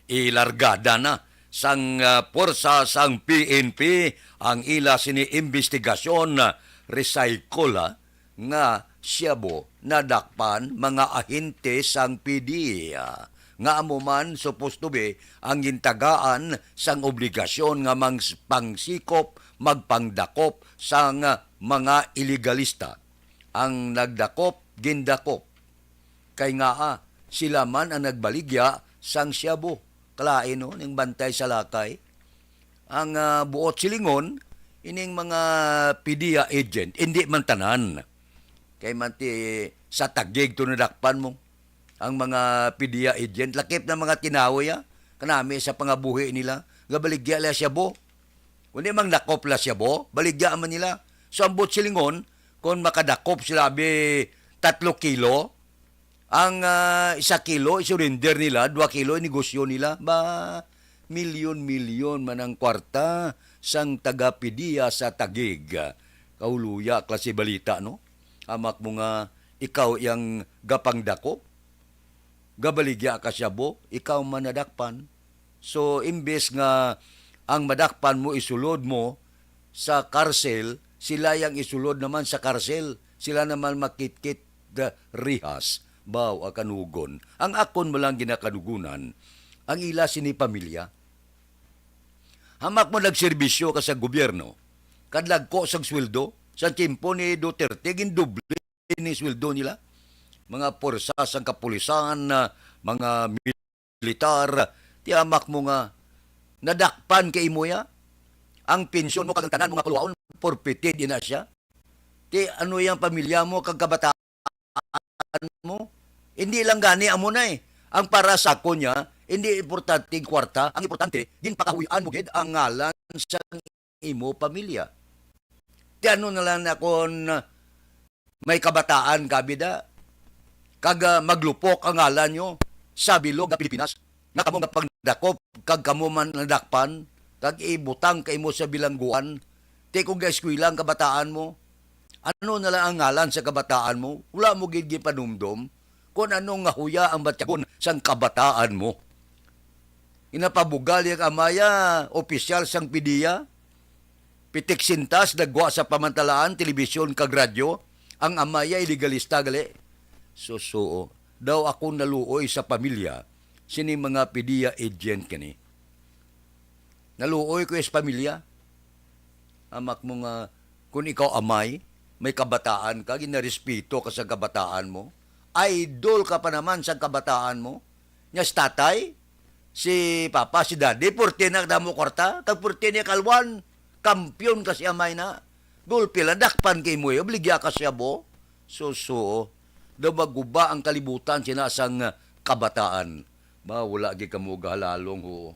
ilargada na sang porsa sang PNP ang ila sini investigasyon recycle nga siyabo nadakpan mga ahente sang PD. Nga amuman supposed to be ang gintagaan sang obligasyon nga pangsikop magpangdakop sang mga iligalista. Ang nagdakop, gindakop. Kay nga sila man ang nagbaligya sang siyabo. Kalain no, ning bantay sa lakay. Ang buot silingon, ining mga PDEA agent, hindi man tanan. Kay man sa tagig to nadakpan mo. Ang mga PDEA agent, lakip na mga tinawi kanami sa pangabuhi nila, gabaligya la siyabo. Kundi mang dakop la siyabo, baligya man nila. So ang buot silingon, kung makadakop sila 3 kilo, ang 1 kilo, isurrender nila, 2 kilo, negosyo nila, milyon-milyon man ang kwarta sang taga-PDEA sa Tagig. Kauluya, klase balita, no? Amak mo nga, ikaw yang gapang dakop, gabaligya ka siyabo, ikaw manadakpan. So, imbes nga ang madakpan mo, isulod mo sa karsel, sila yang isulod naman sa karsel. Sila naman makitkit rihas. Baw akanugon. Ang akon mo lang ginakadugunan, ang ila sini pamilya. Hamak mo nagserbisyo ka sa gobyerno, kadlag ko sang sweldo, sa timpo ni Duterte, gindoble ni sweldo nila. Mga porsa sang kapulisan, mga militar, tiyamak mo nga, nadakpan kay imoya, ang pensyon mo kagtanan mga kuluwaon, forfeited din na siya. Ti ano yung pamilya mo, kagkabataan mo? Hindi lang gani amo na Ang para sa ko niya, hindi importante kwarta, ang importante, ginpakahuyan mo gid ang ngalan sa imo pamilya. Ti ano na lang akon may kabataan kabida, kag maglupok ang ngalan nyo sa bilog na Pilipinas, na kamo nga pagdakop, kag kamo man nadakpan, kag ibutang kay mo sa bilangguan, ti kung ga-eskwela ang kabataan mo, ano na lang ang ngalan sa kabataan mo, wala mo gid panumdom, kung anong nga huya ang batyagon sang kabataan mo. Inapabugal yung amaya, opisyal sang PDEA, pitik sintas, nagwa sa pamantalaan, telebisyon kag radyo, ang amaya iligalista gali. Susuo, daw ako naluoy sa pamilya, sini mga PDEA agent kani. Naluoy ko sa pamilya. Amak mo nga, kung ikaw amay, may kabataan ka, ginarespeto ka sa kabataan mo, idol ka pa naman sa kabataan mo, nya tatay, si papa, si daddy, purti na damo kwarta, kag purti niya kalwan, kampyon ka si amay na, gulpi ladakpan kay mo, obligya ka siya bo, suso, daw maguba ang kalibutan sinasang kabataan, ba wala gi kamo gahalalong ho.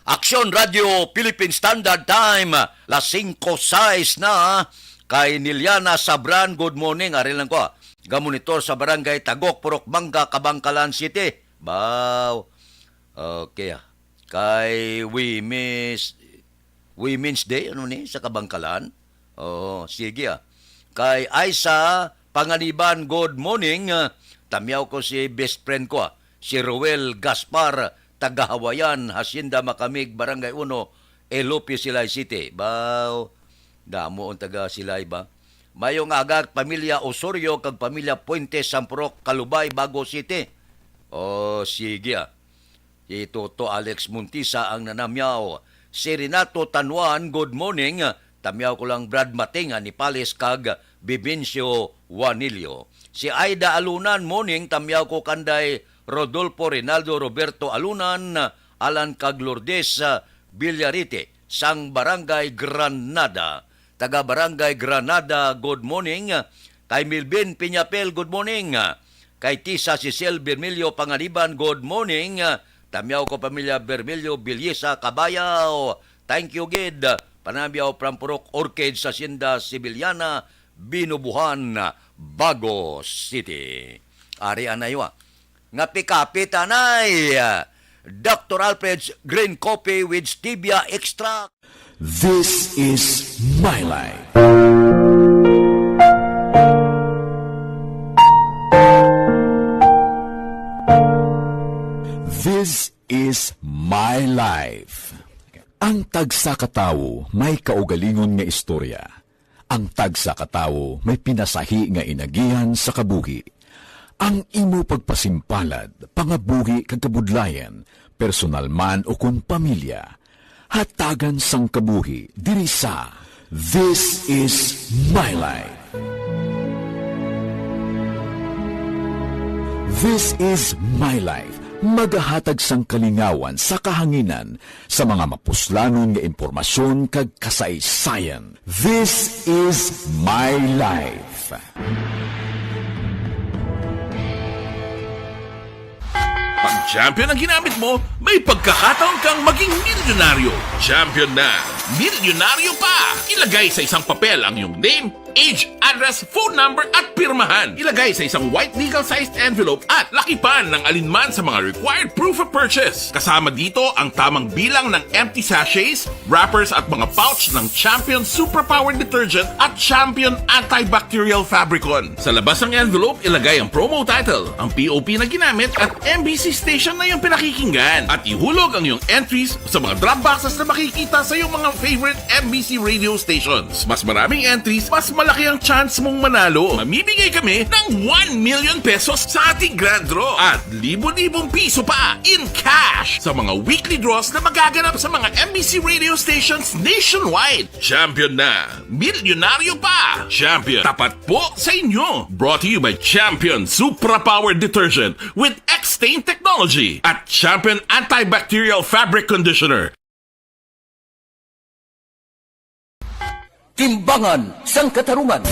Aksyon Radio Philippine Standard Time, las 5:06 na, kay Niliana Sabran, good morning, ari lang ko, gamonitor sa barangay Tagok, Purok Bangka, Kabangkalan City. Baw, okay, kay Women's Day, ano ni, sa Kabangkalan? Sige Kay Aisa Panganiban, good morning, tamyaw ko si best friend ko, si Roel Gaspar, taga-Hawayan, Hacienda Makamig, Barangay 1, Elope, Silay City. Baw, damo ang taga-Silay ba? Mayong agag, pamilya Osorio, kag pamilya Puente, Sampurok, Kalubay, Bago City. Sige Si Toto Alex Muntisa ang nanamyaw. Si Renato Tanuan, good morning. Tamyaw ko lang Brad Matinga ni Pales kag Bibencio Juanillo. Si Aida Alunan, morning. Tamyaw ko kanday Rodolfo Rinaldo Roberto Alunan, Alan kag Lourdes Villarite, sang Barangay Granada. Taga Barangay Granada, good morning. Kay Milben Piñapel, good morning. kay Tisa Cecil Bermilio Panganiban, good morning. Tamyaw ko pamilya Bermilio Bilyesa Kabayaw. Thank you, Gid. Panamyaw from Purok Orchid sa Hacienda Sibiliana, Binubuhan, Bagos City. Ari anaywa. Nga pikapit anay. Dr. Alfred's Green Coffee with Stevia Extract. This is my life. This is my life. Ang tagsakatawo may kaugalingon nga istorya. Ang tagsakatawo may pinasahi nga inagihan sa kabuhi. Ang imo pagpasimpalad, pangabuhi kag kabudlayan, personal man o kun pamilya, hatagan sang kabuhi diri sa This is my life. This is my life. Magahatag sang kalingawan sa kahanginan sa mga mapuslanon nga impormasyon kag kasaysayan. This is my life. Pag champion ang ginamit mo, may pagkakataon kang maging milyonaryo. Champion na, milyonaryo pa! Ilagay sa isang papel ang iyong name, age, address, phone number at pirmahan. Ilagay sa isang white legal-sized envelope at lakipan ng alinman sa mga required proof of purchase. Kasama dito ang tamang bilang ng empty sachets, wrappers at mga pouch ng Champion Superpower Detergent at Champion Antibacterial Fabricon. Sa labas ng envelope, ilagay ang promo title, ang POP na ginamit at MBC station na yung pinakikinggan. At ihulog ang iyong entries sa mga drop boxes na makikita sa iyong mga favorite MBC radio stations. Mas maraming entries, mas malaki ang chance mong manalo. Mamimigay kami ng 1 million pesos sa ating grand draw at libo-libong piso pa in cash sa mga weekly draws na magaganap sa mga MBC radio stations nationwide. Champion na, milyonaryo pa. Champion, tapat po sa inyo. Brought to you by Champion Supra Power Detergent with X-Stain Technology at Champion Antibacterial Fabric Conditioner. Timbangan sang katarungan.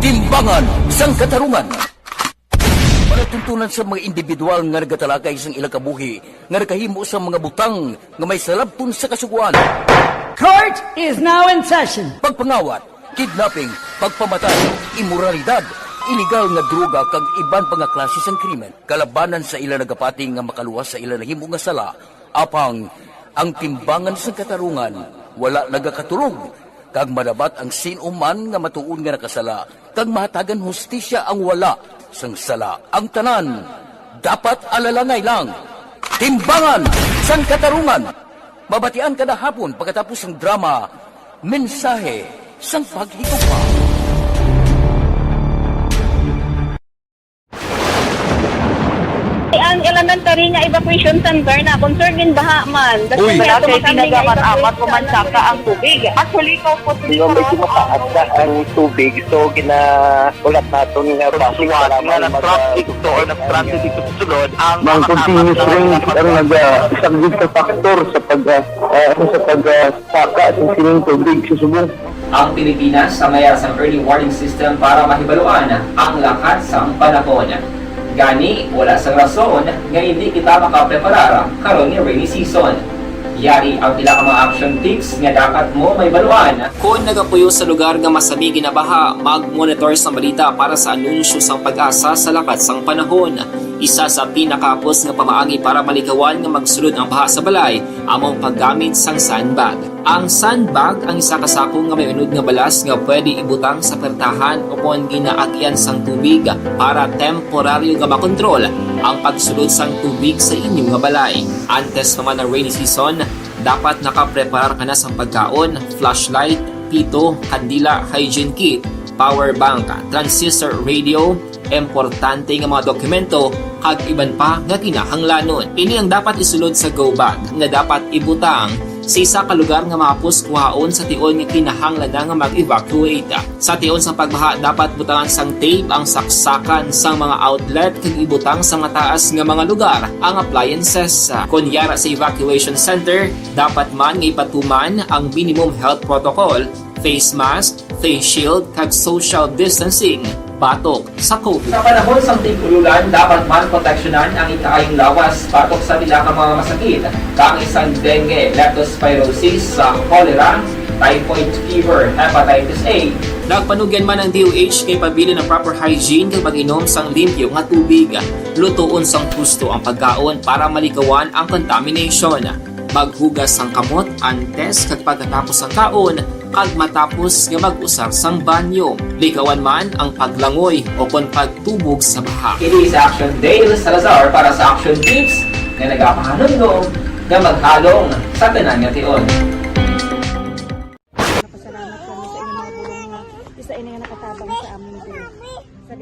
Timbangan sang katarungan. Panatuntunan sa mga individual nga nagatalakay sang ilang kabuhi nga nakahimo sa mga butang nga may salabton sa kasuguan. Court is now in session. Pagpangawat, kidnapping, pagpamatay, imoralidad, iligal nga droga kag iban pa nga klase sang krimen. Kalabanan sa ilang nagapati nga makaluwas sa ilang nahimo nga sala. Apang ang timbangan sang katarungan wala nagakatulog, kag madabat ang sinuman nga matuon nga nakasala, kag mahatagan hustisya ang wala sang sala. Ang tanan, dapat alalangay lang. Timbangan sang katarungan. Mabatian kada hapon pagkatapos ng drama, mensahe sang paghigugma. Ang elementary nga evacuation center na concern din baha man. Uy, kasi tinagaman amat kumansaka ang tubig. Actually, ko po medyo mataas na ang tubig. So, ginaulat natin nga pasiwala nga ng traffic to or nag-transit dito sa sulod. Ang continuous rain ang nag-isang sa factor sa pagsaka at sining tubig sa subong. Ang Pilipinas sa mayroon sa early warning system para mahibaluan ang lakas ng panahon. Gani, wala sa rason nga hindi kita makapreparara karon ni rainy season. Yari ang pila ka mga action tips nga dapat mo may baluan. Kung nagapuyo sa lugar nga masabi ginabaha, mag-monitor sa balita para sa anunsyo sang pag-asa sa lakas sang panahon. Isa sa pinakapos nga pamaagi para malikawan nga magsulod ang baha sa balay, among paggamit sang sandbag. Ang sandbag ang isa kasakong nga may unod nga balas nga pwede ibutang sa pertahan upon ginaagyan sang tubig para temporaryo nga makontrol ang pagsulod sang tubig sa inyong nga balay. Antes naman ng rainy season, dapat nakapreparar ka na sa pagkaon, flashlight, pito, kandila, hygiene kit, power bank, transistor radio, importante nga mga dokumento, kag iban pa nga kinahanglanon. Ini ang dapat isulod sa go bag nga dapat ibutang sa isa ka lugar nga mapus kuhaon sa tion nga kinahanglan nga mag-evacuate. Sa tion sa pagbaha, dapat butangan sang tape ang saksakan sang mga outlet kag ibutang sa mataas nga mga lugar ang appliances. Kunyara sa evacuation center, dapat man nga ipatuman ang minimum health protocol, face mask, face shield kag social distancing. batok sa COVID. Sa panahon sa tig-ululan, dapat man proteksyonan ang ikaayong lawas batok sa pila ka mga masakit, kang isang dengue, leptospirosis, cholera, typhoid fever, hepatitis A. Nagpanugyan man ang DOH kay pabili ng proper hygiene kay pag-inom sang limpyo nga tubig. Lutuon sang husto ang pagkaon para malikawan ang contamination. Maghugas sang kamot antes kag pagkatapos ang kaon kag matapos nga mag-usar sang banyo. Likawan man ang paglangoy o kon pagtubog sa baha. Kini sa Action Dale Salazar para sa Action Tips nga nagapahanong nga maghalong sa tanan nga tion. Isa ina nga nakatabang sa amin din. Sa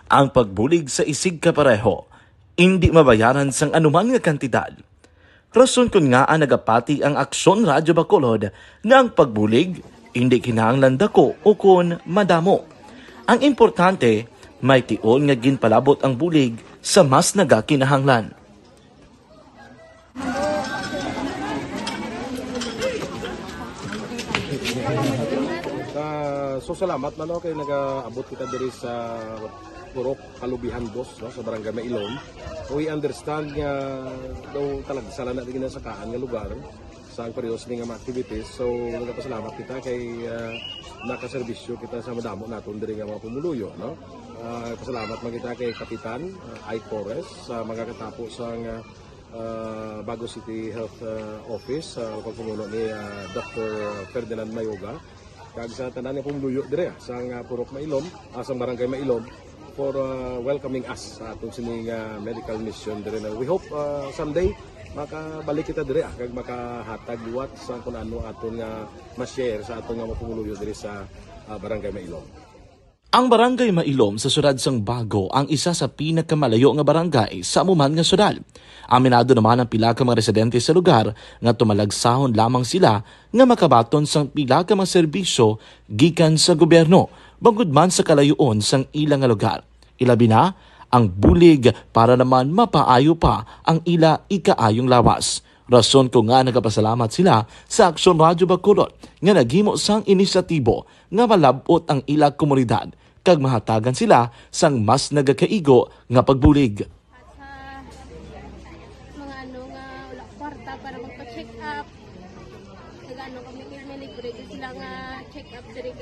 Ang pagbulig sa isig kapareho, hindi mabayaran sang anuman nga kantidad. Rason kun nga ang nagapati ang Aksyon Radyo Bacolod nga ang pagbulig hindi kinahanglan dako o kun madamo. Ang importante, may tion nga ginpalabot ang bulig sa mas nagakinahanglan. So salamat man kay nagaabot kita diri sa Purok Kalubihan 2 no, sa Barangay Mailom. We understand nga daw talaga sala na din sa kaan nga lugar sa parehas ni nga mga activities. So nagapasalamat kita kay nakaserbisyo kita sa madamo naton diri nga mga pumuluyo no. Pasalamat man kita kay Kapitan I. Torres sa magkakatapo sa Bago City Health Office sa pagpumuno ni Dr. Ferdinand Mayoga kag sa tanan nga pumuluyo dire sa Purok Mailom, sa Barangay Mailom for welcoming us sa atong sining medical mission dire. We hope someday makabalik kita dire kag makahatag liwat sa kung ano aton nga ma-share sa atong nga mapumuluyo dire sa Barangay Mailom. Ang Barangay Mailom sa siyudad sang Bago ang isa sa pinakamalayo nga barangay sa amuman nga siyudad. Aminado naman ang pila ka mga residente sa lugar nga tumalagsahon lamang sila nga makabaton sang pila ka mga serbisyo gikan sa gobyerno bangod man sa kalayuon sang ilang nga lugar. Ilabi na ang bulig para naman mapaayo pa ang ila ikaayong lawas. Rason ko nga nagapasalamat sila sa Aksyon Radyo Bacolod nga naghimo sang inisyatibo nga malabot ang ila komunidad kag mahatagan sila sang mas nagakaigo nga pagbulig. mga ano nga wala kwarta para magpa-check up. Nagano kami libre sila nga check up diri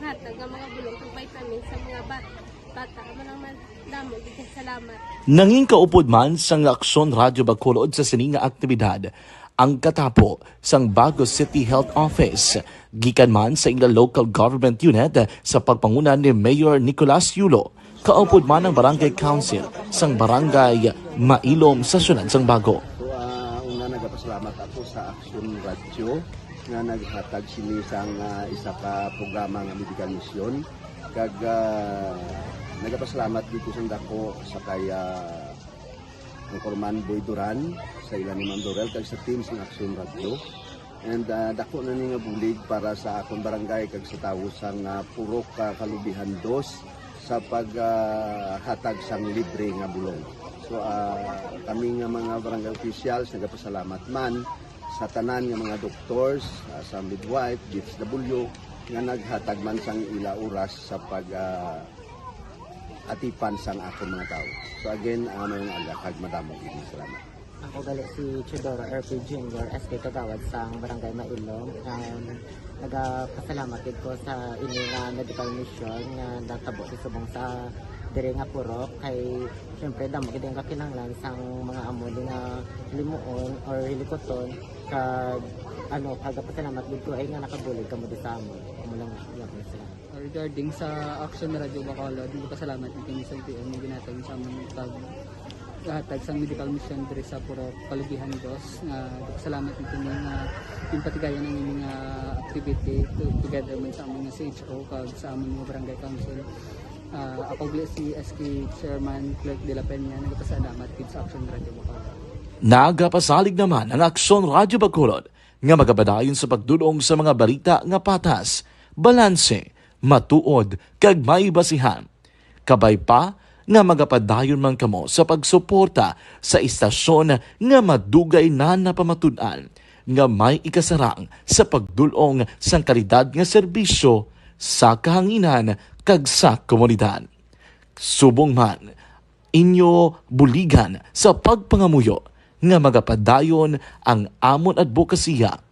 hatag nga mga bulong ng vitamin sa mga bata. Amo naman damo gid salamat. Nanging kaupod man sang Aksyon Radyo Bacolod sa sining nga aktibidad ang katapo sang Bago City Health Office gikan man sa ilang local government unit sa pagpanguna ni Mayor Nicolas Yulo. Kaupod man ang Barangay Council sang Barangay Mailom sa siyudad sang Bago. So una nagapasalamat ako sa Aksyon Radyo nga naghatag sini sang isa ka programa nga medical mission kag nagapasalamat dito sa dako sa kaya ang Corman Boy Duran sa ilan ni Ma'am Dorel kag sa team sa Aksyon Radyo and dako na ni nga bulig para sa akong barangay kag sa tawo sang Purok Kalubihan 2 sa paghatag sang libre nga bulong. So kami nga mga barangay officials nagapasalamat man sa tanan nga mga doctors, sa midwife, DSW nga naghatag man sang ila oras sa pag atipan sang akong mga tao. So again, mayong agakag madamo gid salamat. Ako gali si Chidoro RP Jr. SK Kagawad sang Barangay Mailom. Nagapasalamat gid ko sa ini nga medical mission nga natabo sa subong sa diri nga Purok kay syempre damo gid ang kakinahanglan sang mga amo nga limuon or hilikoton kag pagapasalamat gid ko ay nga nakabulig kamo di sa amo. Amo lang yan sila. Regarding sa Aksyon Radyo Bacolod, pasalamat din sa LTO ng ginatag sa aming paghatag sa medical mission diri sa Purok Kalubihan 2. Pasalamat din yung patigayan ng mga activity together man sa aming CHO kag sa aming mga barangay council. Ako si SK Chairman Clerk de la Peña nagpasalamat din sa Aksyon Radyo Bacolod. Nagapasalig naman ang Aksyon Radyo Bacolod nga magabadayon sa pagdulong sa mga balita nga patas, balanse, matuod, kag may basihan. Kabay pa nga magapadayon man kamo sa pagsuporta sa istasyon nga madugay na napamatud-an nga may ikasarang sa pagdulong sang kalidad nga serbisyo sa kahanginan kag sa komunidad. Subong man, inyo buligan sa pagpangamuyo nga magapadayon ang amon advokasya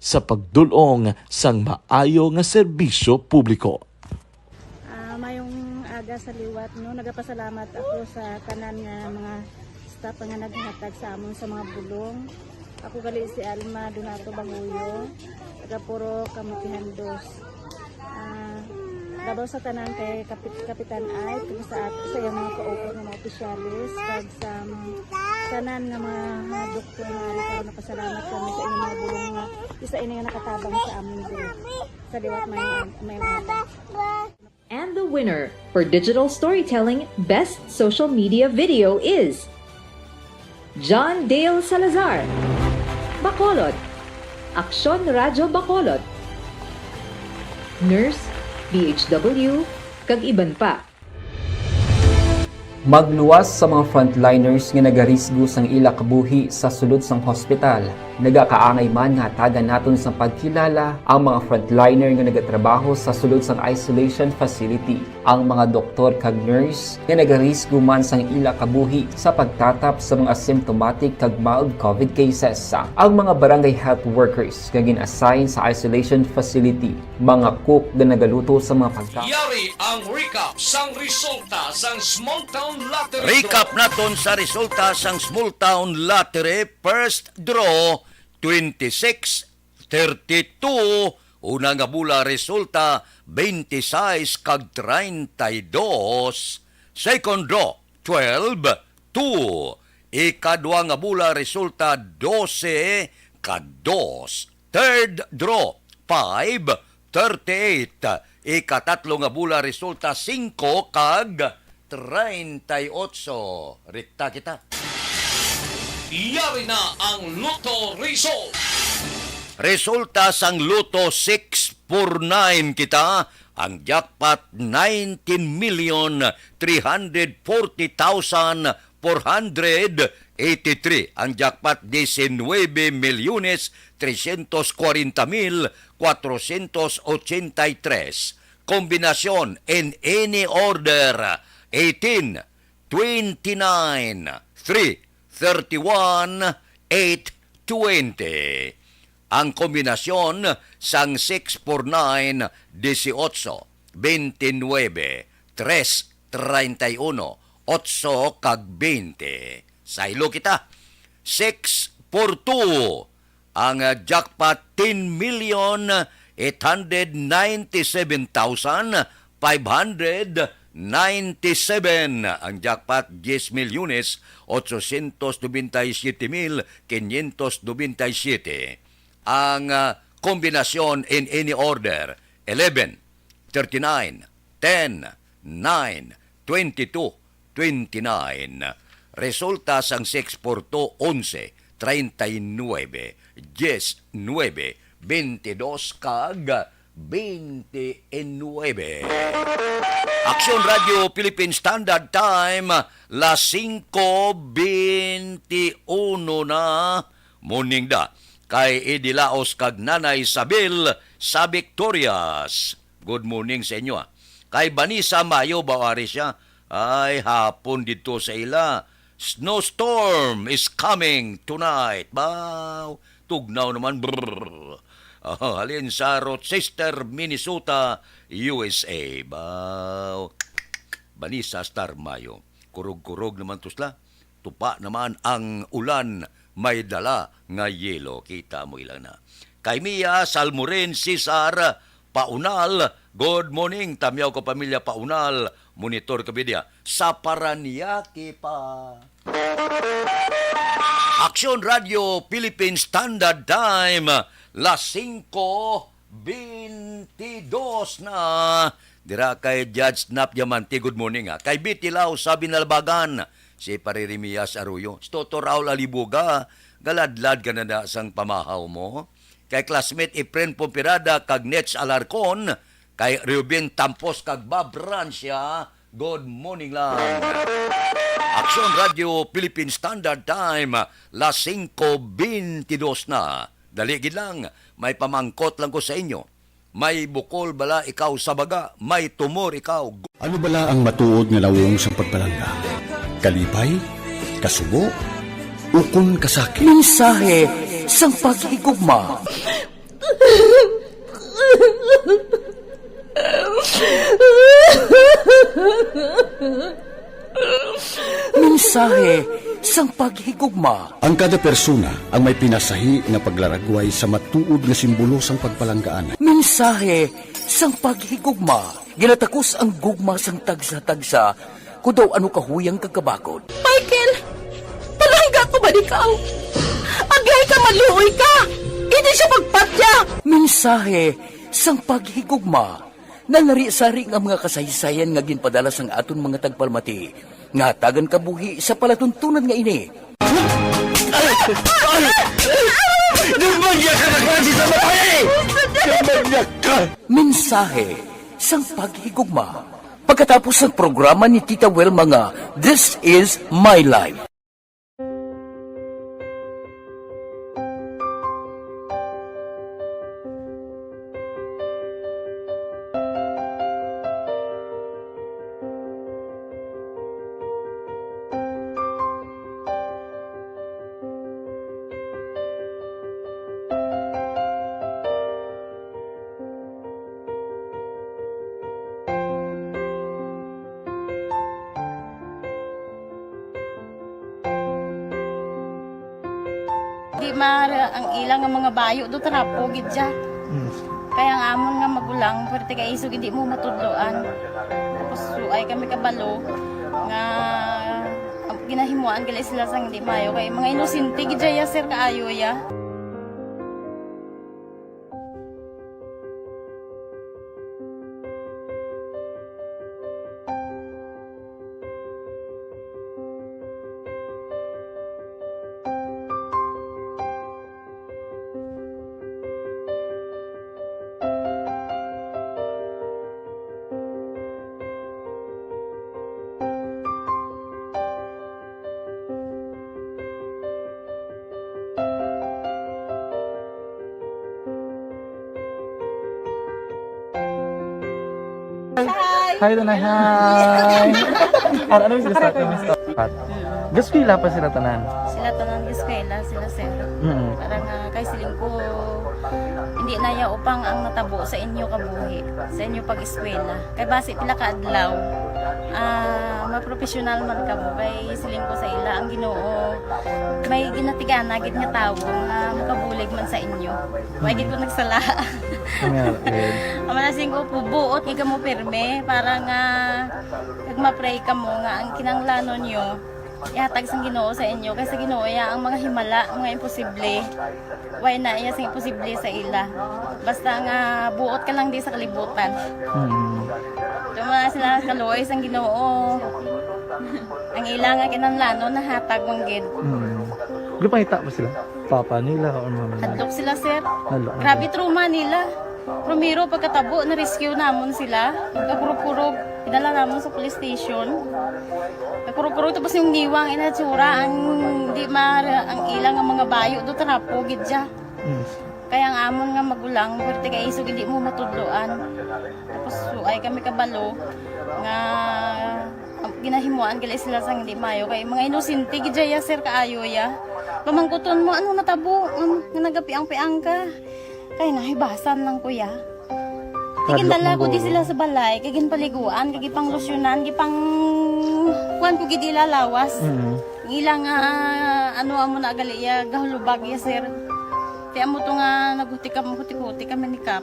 sa pagdulong sang maayo nga serbisyo publiko. Mayong aga sa liwat, no, nagapasalamat ako sa tanan nga mga staff nga naghatag sa amon sa mga bulong. Ako gali si Alma Donato Banguyo, taga Puro Kamutihan 2. Labaw sa tanan kay Kapitan Ay, kung sa iyang mga ka-open ng mga opisyalis, kag sa tanan ng mga doktor nga karon napasalamat kami sa inyong mga bulong nga isa ini nga nakatabang sa amin din. Sa liwat may aga. And the winner for Digital Storytelling Best Social Media Video is John Dale Salazar, Bacolod, Aksyon Radyo Bacolod, Nurse, BHW, kag iban pa. Magluwas sa mga frontliners nga nagarisgo sang ila kabuhi sa sulod sang hospital. Nagakaangay man nga tagan naton sa pagkilala ang mga frontliner nga nagatrabaho sa sulod sang isolation facility. Ang mga doktor kag nurse nga nagarisgo man sang ila kabuhi sa pagtatap sa mga asymptomatic kag mild COVID cases. Ang mga barangay health workers nga gin-assign sa isolation facility, mga cook nga nagaluto sa mga pagkain. Yari ang recap sang resulta sang Small Town Lottery. Recap naton sa resulta sang Small Town Lottery first draw 26-32. Una nga bula resulta 26 kag 32. Second draw 12-2. Ikadwa nga bula resulta 12 kag 2. Third draw 5-38. Ikatatlo nga bula resulta 5 kag 38. Rikta kita. Yari na ang Lotto result. Resulta sang Lotto 649 kita. Ang jackpot 19,340,483. Ang jackpot 19,340,483. Kombinasyon in any order 18, 29, 3, 31, 8, 20. Ang kombinasyon sang 649, 18, 29, 3, 31, 8 kag 20. Saylo kita. 642. Ang jackpot 10,897,597. Ang jackpot 10,897,597. Ang kombinasyon in any order 11, 39, 10, 9, 22, 29. Resulta sang 642 11, 39, 10, 9, 22 kag 29. Aksyon Radio Philippine Standard Time, las 5:21 na. Morning da. Kay Idilaos kag Nanay Sabil sa Victorias. Good morning sa inyo. Kay Banisa Mayo, bawari siya. Ay, hapon dito sa ila. Snowstorm is coming tonight. Baw, tugnaw naman. Brrr. Halin sa Rochester, Minnesota, USA. Baw. Banisa Star Mayo. Kurog-kurog naman tusla. Tupa naman ang ulan. May dala nga yelo. Kita mo ilang na. Kay Mia Salmurin, Cesar Paunal. Good morning. Tamyaw ko pamilya Paunal. Monitor kabidya. Sa Paranaque pa. Aksyon Radio Philippine Standard Time. Las 5:22 na. Dira kay Judge Nap Diamante. Good morning ha. Kay Bitilaw sa Binalbagan. Si Paririmias Arroyo. Toto Raul Alibuga. Galadlad ka na sang pamahaw mo. Kay classmate Efren Pompirada kag Nets Alarcon. Kay Ruben Tampos kag Bob Rancia. Good morning lang. Aksyon Radio Philippine Standard Time, las 5:22 na. Daligid lang, may pamangkot lang ko sa inyo. May bukol bala ikaw sa baga, may tumor ikaw. Ano bala ang matuod nga lawong sa pagpalangga? Kalipay? Kasubo? Ukon kasakit? Mensahe sang paghigugma. Mensahe sang paghigugma. Ang kada persona ang may pinasahi nga paglaragway sa matuod nga simbolo sang pagpalanggaan. Mensahe sang paghigugma. Ginatakos ang gugma sang tagsa-tagsa kung daw ano kahuyang kagkabakod. Michael! Palangga ko ba di ka? Agay ka, maluoy ka! Hindi siya magpatya! Mensahe sang paghigugma. Nangari-sari nga mga kasaysayan nga ginpadala sang aton mga tagpalmati. Nga tagan kabuhi sa palatuntunan nga ini. Dumagya ka na klase sa matay! Dumagya ka! Mensahe sang paghigugma. Pagkatapos ng programa ni Tita Welma nga, This is My Life. Di mara ang ilang nga mga bayo do tarapo gid siya. Kaya nga amon nga magulang pwerte kay isog hindi mo matudloan. Tapos suay kami kabalo nga ginahimuan gali sila sang hindi mayo kay mga inosente gid ya sir kaayo ya. Hi, Tanay. Hi. Ano yung gusto natin? Gusto ko ila pa sila tanan. Sila tanan eskwela sila sir. Parang kay siling ko hindi na ya upang ang natabo sa inyo kabuhi, sa inyo pag-eskwela. Kay base pila ka adlaw. Maprofessional man ka mo kay siling ko sa ila ang Ginoo. May ginatigan gid nga tawo nga makabulig man sa inyo. Way gid ko nagsala. Amanasing ko pubuot nga mo pirme para nga kag ma-pray ka mo nga ang kinanglanon nyo ihatag sang Ginoo sa inyo kaysa Ginoo ya ang mga himala, mga imposible. Way na iya sang imposible sa ila. Basta nga buot ka lang di sa kalibutan. Tuma sila kaluoy sang Ginoo. Ang ila nga kinanglanon nahatag manggid. Gupangita pa sila? Papa nila o mama nila? Hadlok sila sir. Hadlok. Grabe trauma nila. Primero pagkatabo na rescue namon sila. Nagkakurog-kurog. Idala namon sa police station. Nagkurog-kurog tapos yung niwang inatsura ang di ang ilang nga mga bayo do tarapo gid siya. Kaya ang amon nga magulang pwerte kay isog hindi mo matudloan. Tapos suay kami kabalo nga ginahimuan gali sila sang hindi mayo kay mga inosente gid ya sir kaayo ya. Pamangkuton mo ano natabo nga nagapiang-piang ka. Kay nahibasan lang kuya. Kigindala ko di sila sa balay, kagin paliguan, kagi pang losyonan, gipang kuan ko gid ilalawas. Ilang ano amo na gali ya gahulubag ya sir. Kaya mo to nga naghuti kami ni Kap.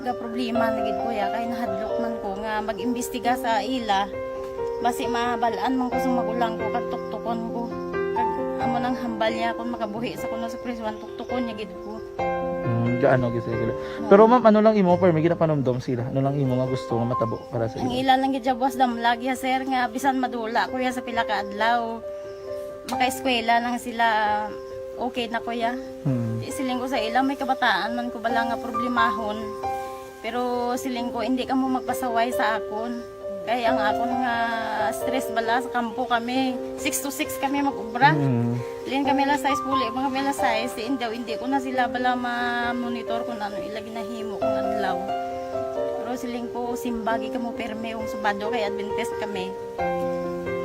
Ga problema na gid kuya kay nahadlok man ko nga mag-imbestiga sa ila. Basi mabalaan man ko sa magulang ko kag tuktukon ko. Kag amo nang hambal niya kung makabuhi sa kuno sa prison tuktukon niya gid ko. Gaano gid sila. Pero ma'am, ano lang imo per may ginapanomdom sila? Ano lang imo nga gusto nga matabo para sa Ang imo? ilan lang gid jabwas damlag ya sir nga bisan madula kuya sa pila ka adlaw. Maka-eskwela lang sila okay na kuya. Siling ko sa ilang may kabataan man ko bala nga problemahon. Pero siling ko hindi ka mo magpasaway sa akon. Kaya ang ako nga stress bala sa kampo kami. 6 to 6 kami mag-ubra. Lin kami la size puli, mga kami la size. Hindi ko na sila bala ma-monitor kung ano ilagi na himo kung adlaw. Pero siling po simbagi kamo perme yung subado kay Adventist kami.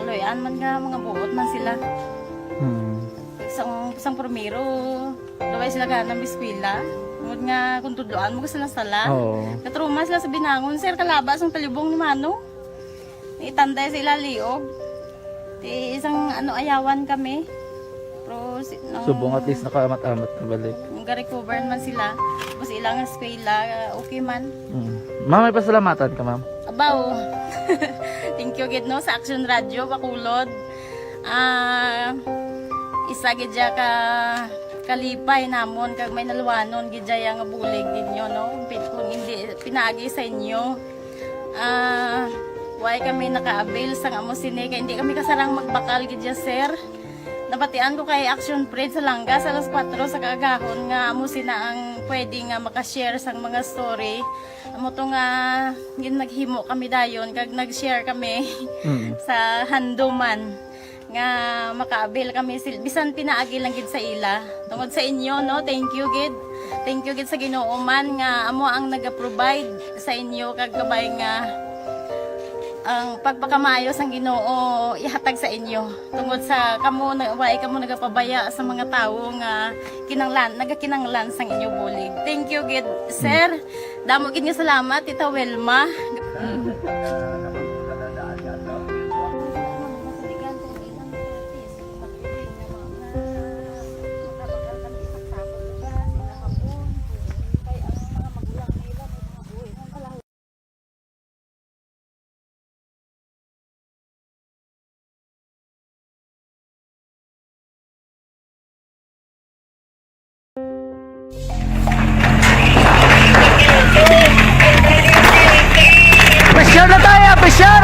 Kaloyan man nga mga buot man sila. Isang primero, daway sila ganang biskwila. Ngod nga kung tudloan mo sila sala. Katruma sila sa binangon, sir kalabas ang talibong ni Mano. Itanday sila liog. Isang ayawan kami. Pero Subong at least nakaamat-amat na balik. Ga-recover man sila. Tapos ilang eskwela, okay man. Ma'am, may pasalamatan ka, ma'am? Abaw. Thank you gid no sa Action Radio Bacolod. Isa gid ka kalipay namon kag may naluwanon gid nga bulig ninyo no. Kung hindi pinaagi sa inyo. Why kami naka-avail sa amo sine kay hindi kami kasarang magbakal gid sir. Nabatian ko kay Action Friend sa Langga sa alas 4 sa kaagahon nga amo sina ang pwede nga makashare sang mga story. Amo to nga naghimo kami dayon kag nag-share kami sa handuman nga maka-avail kami bisan pinaagi lang gid sa ila. Tungod sa inyo no, thank you gid. Thank you gid sa Ginoo man nga amo ang naga-provide sa inyo kag kabay nga ang pagpakamayos ang Ginoo ihatag sa inyo tungod sa kamo nagapabaya sa mga tawo nga nagakinanglan sang inyo bulig. Thank you gid sir. Damo gid nga salamat Tita Welma. Pressure na tayo! Pressure!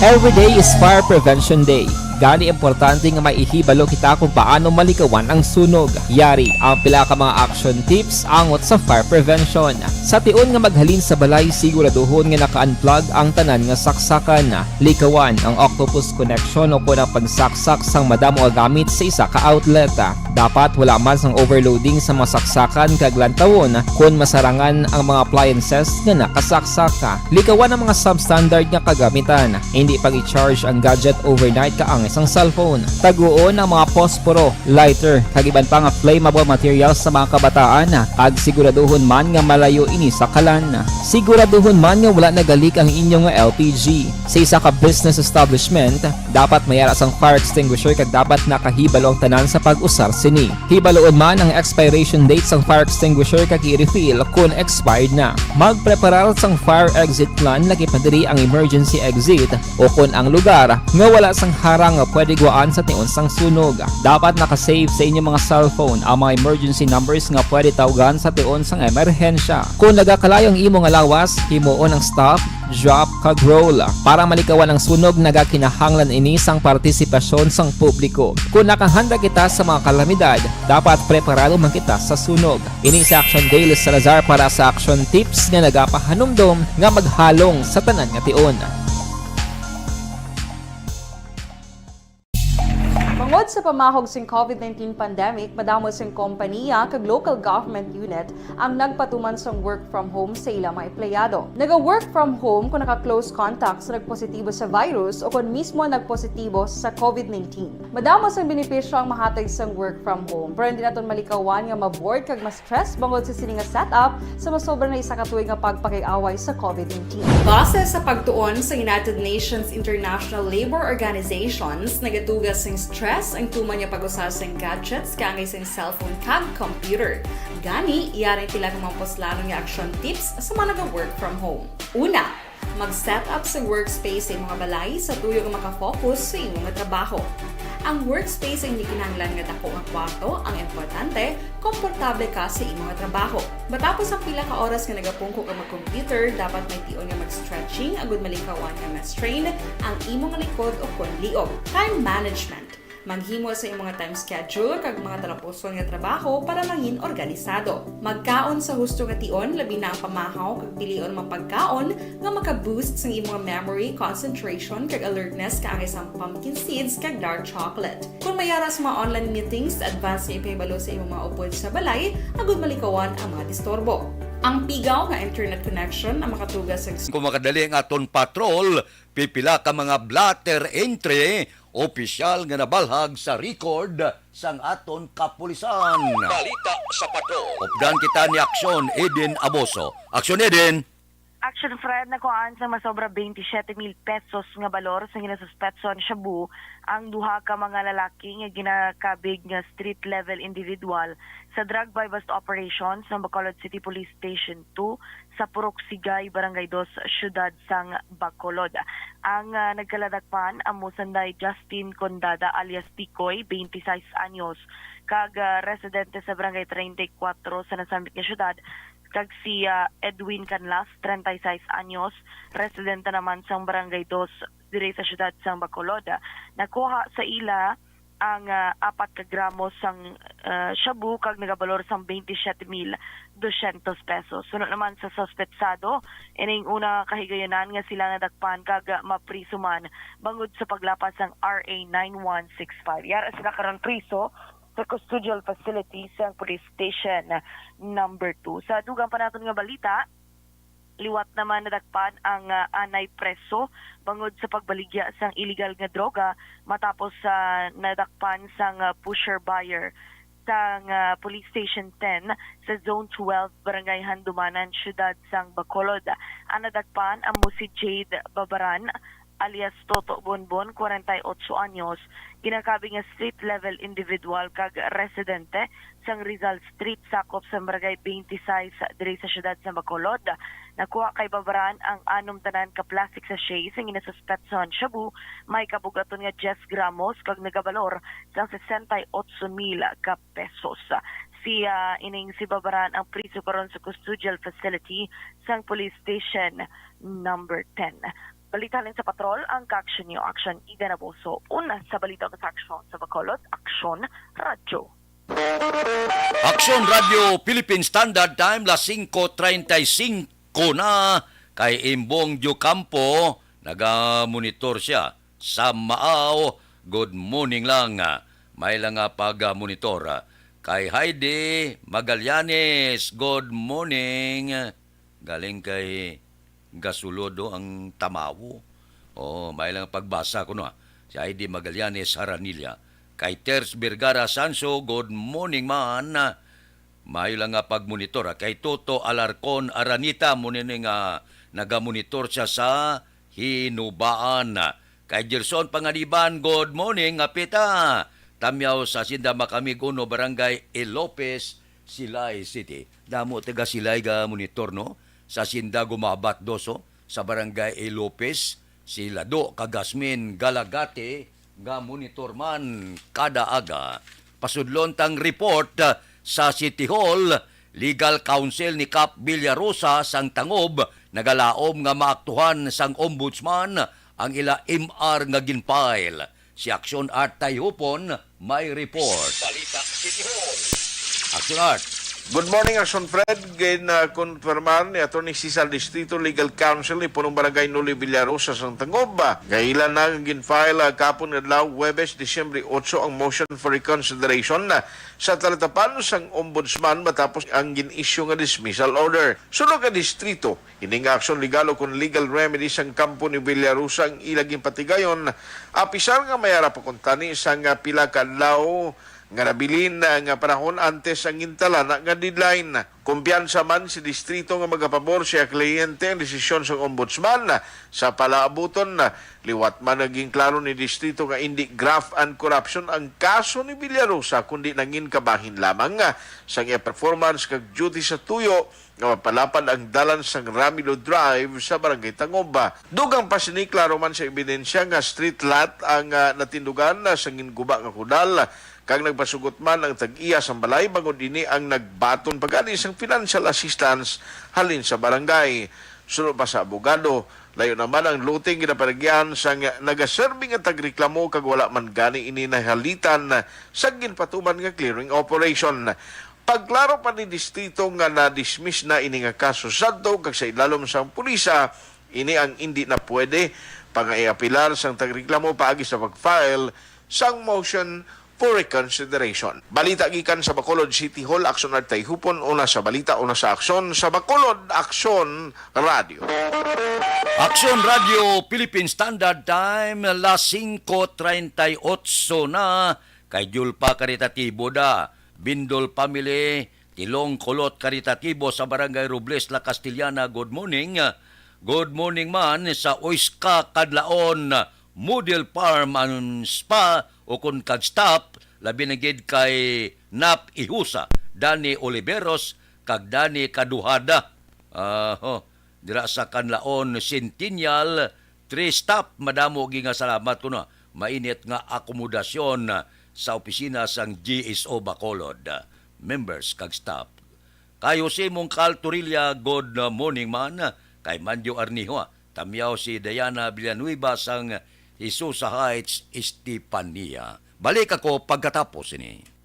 Every day is Fire Prevention Day. Gani importante nga maihibalo kita kung paano malikawan ang sunog. Yari ang pila ka mga action tips angot sa fire prevention. Sa tion nga maghalin sa balay, siguraduhon nga naka-unplug ang tanan nga saksakan. Likawan ang octopus connection o kung ang pagsaksak sang madamo nga gamit sa isa ka outlet. Dapat wala man sang overloading sa mga saksakan kag lantawon kung masarangan ang mga appliances nga nakasaksaka. Likawan ang mga substandard nga kagamitan. Hindi pag i-charge ang gadget overnight kaang isang cellphone. Taguon ang mga posporo, lighter, kag iban pa nga flammable materials sa mga kabataan. Kag siguraduhon man nga malayo ini sa kalan. Siguraduhon man nga wala nagalik ang inyong LPG. Sa isa ka business establishment, dapat mayara sang fire extinguisher kag dapat nakahibalo ang tanan sa pag-usar sini. Hibaloon man ang expiration date sang fire extinguisher kag i-refill kung expired na. Magpreparar sang fire exit plan lagi pa diri ang emergency exit o kung ang lugar nga wala sang harang nga pwede guaan sa tion sang sunog. Dapat nakasave sa inyong mga cellphone ang mga emergency numbers nga pwede tawagan sa tion sang emerhensya. Kung nagakalayo ang imong lawas, himuon ang stop, drop, kag roll. Para malikawan ang sunog, nagakinahanglan ini sang partisipasyon sang publiko. Kung nakahanda kita sa mga kalamidad, dapat preparado man kita sa sunog. Ini sa Action Daily Salazar para sa action tips nga nagapahanumdom nga maghalong sa tanan nga tion. Bangod sa pamahog sing COVID-19 pandemic, madamo sing kompanya kag local government unit ang nagpatuman sang work from home sa ilang mga empleyado. Naga-work from home kung naka-close contact sa nagpositibo sa virus o kung mismo nagpositibo sa COVID-19. Madamo sang benepisyo ang mahatag sang work from home, pero hindi naton malikawan nga ma-bored kag ma-stress bangod sa sini nga setup sa masobra na isa ka tuig nga pagpakiaway sa COVID-19. Base sa pagtuon sa United Nations International Labour Organizations, nagatugas sing stress ang tuman niya pag-usar sa gadgets kangay sa cellphone kag computer. Gani, iyaray tila ng mga poslanong nga action tips sa mga nag-work from home. Una, mag-set up sa workspace sa mga balay sa tuyo nga makafocus sa inyong trabaho. Ang workspace ay hindi kinahanglan nga dako nga kwarto, ang importante, komportable ka sa imong trabaho. Matapos ang pila ka oras nga nagapungko ka mag-computer, dapat may tion nga mag-stretching agud malikawan nga ma-strain ang imong likod o kon liog. Time management. Maghimo sa imong mga time schedule kag mga talapuson nga trabaho para mangin organisado. Magkaon sa husto nga tion, labi na ang pamahaw kag pilion mapagkaon nga maka-boost sa imong memory, concentration kag alertness kaangay sa pumpkin seeds kag dark chocolate. Kung mayara sa mga online meetings, advance na ipahibalo sa imong mga upod sa balay, agud malikawan ang mga disturbo. Ang pigaw nga internet connection ang makatugas sa Kung makadali ang aton patrol, pipila ka mga blatter entry, opisyal nga nabalhag sa record sang aton kapulisan. Balita sa patrol. Updan kita ni Aksyon Eden Aboso. Aksyon Eden. Action Fred, nakuhaan sa masobra 27,000 pesos nga balor sa ginasuspetson Shabu ang duha ka mga lalaki nga ginakabig nga street level individual sa drug buy bust operations ng Bacolod City Police Station 2 sa Purok Sigay, Barangay 2, Syudad sang Bacolod. Ang nagkaladakpan ang musanday Justin Condada alias Tikoy, 26 anyos, kag residente sa Barangay 34 sa nasambit nga syudad, kag si Edwin Canlas, 36 anyos, residente naman sa Barangay 2, dire sa syudad sang Bacolod. Nakuha sa ila ang 4 ka gramos sang shabu kag nagabalor sang 27,200 pesos. Sunod naman sa suspetsado, ining una kahigayonan nga sila nadakpan kag maprisuman bangod sa paglapas sang RA 9165. Yara sila karon priso sa custodial facility sa police station number 2. Sa dugang pa natin nga balita, liwat naman nadakpan ang anay preso bangod sa pagbaligya sang illegal nga droga matapos sa nadakpan sang pusher buyer sang police station 10 sa zone 12 barangay Handumanan, syudad sang Bacolod. Ang nadakpan ang si Jade Babaran alias Toto Bonbon, 48 anyos, ginakabi nga street level individual kag residente sang Rizal Street sakop sa Barangay 26 diri sa syudad sa Bacolod. Nakuha kay Babaran ang 6 tanan ka plastic sachet sa ginasuspetson shabu, may kabugaton nga 10 gramos kag nagabalor sang 68,000 ka pesos. Si Babaran ang priso karon sa custodial facility sang police station number 10. Balita sa patrol, ang ka-action niyo, Action Eden Aboso. Una sa balita sa aksyon sa Bacolod, Aksyon Radio. Aksyon Radio Philippine Standard Time, las 5:35 na kay Imbong Diocampo, naga-monitor siya sa Maaw. Good morning lang. May lang pag-monitor. Kay Heidi Magallanes, good morning. Galing kay Gasulodo ang Tamawo. May lang pagbasa ko no. Si Heidi Magallanes Haranilla. Kay Ters Vergara Sanso, good morning man. May lang pagmonitor. Kay Toto Alarcon Aranita, muna nga nagamonitor siya sa Hinubaan. Kay Gerson Pangaliban, good morning. Pita, tamyaw sa Sinda Makamig Uno, Barangay Elopes, Silay City. Damo taga Silay ga monitor no? Sa Sinda Gumabat Doso, sa Barangay Elopes, si Lado Kagasmin Galagate, ga monitor man kada aga. Pasudlon tang report sa City Hall, Legal Counsel ni Cap Villarosa sang Tangob, nagalaom nga maaktuhan sang ombudsman ang ila MR nga ginfile. Si Action Art Tayupon may report. Balita City Hall. Action Art. Good morning, Action Fred. Konfirman ni Atty. Cesar Distrito Legal Counsel ni Punong Barangay Noli Villarosa sa Tangob. Gailan na gin-file kapon adlaw Huwebes, Disyembre 8 ang motion for reconsideration sa talatapan sang ombudsman matapos ang gin-issue nga dismissal order. Sunod ka distrito, ining aksyon legal o kung legal remedies ang kampo ni Villarosa ang ilaging patigayon. Apisar nga mayara pa kuntani sang pila ka adlaw nga nabilin nga panahon antes ang intalana nga deadline. Kumpiyansa man si distrito nga magapabor siya kliyente ang desisyon sa ombudsman sa palaabuton. Liwat man naging klaro ni distrito nga hindi graft and corruption ang kaso ni Villarosa kundi nangin kabahin lamang sa iya performance kag duty sa tuyo nga mapalapad ang dalan sang Ramilo Drive sa Barangay Tangoba. Dugang pasiniklaro man sa ebidensya nga street lot ang natindugan sa ginguba nga kudal. Kag nagpasugot man ang tag-iya sa balay bangod ini ang nagbaton pagani sang financial assistance halin sa barangay. sunod pa sa abogado. Layo naman ang looting ginaparigyan sa nagaserving nga tagreklamo kag wala man gani ini nahalitan sa ginpatuman nga clearing operation. Pagklaro pa ni distrito nga na-dismiss na ini nga kaso sadto kag sa ilalom sang pulisa, ini ang hindi na pwede pang-iapilar sang tagreklamo paagi sa pag-file sang motion for reconsideration. Balita gikan sa Bacolod City Hall, Aksyon at Tayhupon, una sa balita, una sa aksyon sa Bacolod Aksyon Radio. Aksyon Radio Philippine Standard Time, las 5:38 na, kay Julpa Karitatibo da, Bindol Family, Tilong Kulot Karitatibo sa Barangay Robles, La Castillana, good morning. Good morning man sa Oiska Kadlaon, Model Farm and Spa, o kung kag-stop, labi na gid kay Nap Ihusa, Dani Oliveros, kag Dani Kaduhada. Dira sa Kanlaon Centennial, 3 stop, madamo gi nga salamat ko na. Mainit nga akomodasyon sa opisina sang GSO Bacolod. Members kag staff. Kayo si mong Calturilla, good morning man. Kay Mandio Arniho, tamyaw si Diana Villanueva sang Jesus Heights, Estepania. Balik ako pagkatapos ini.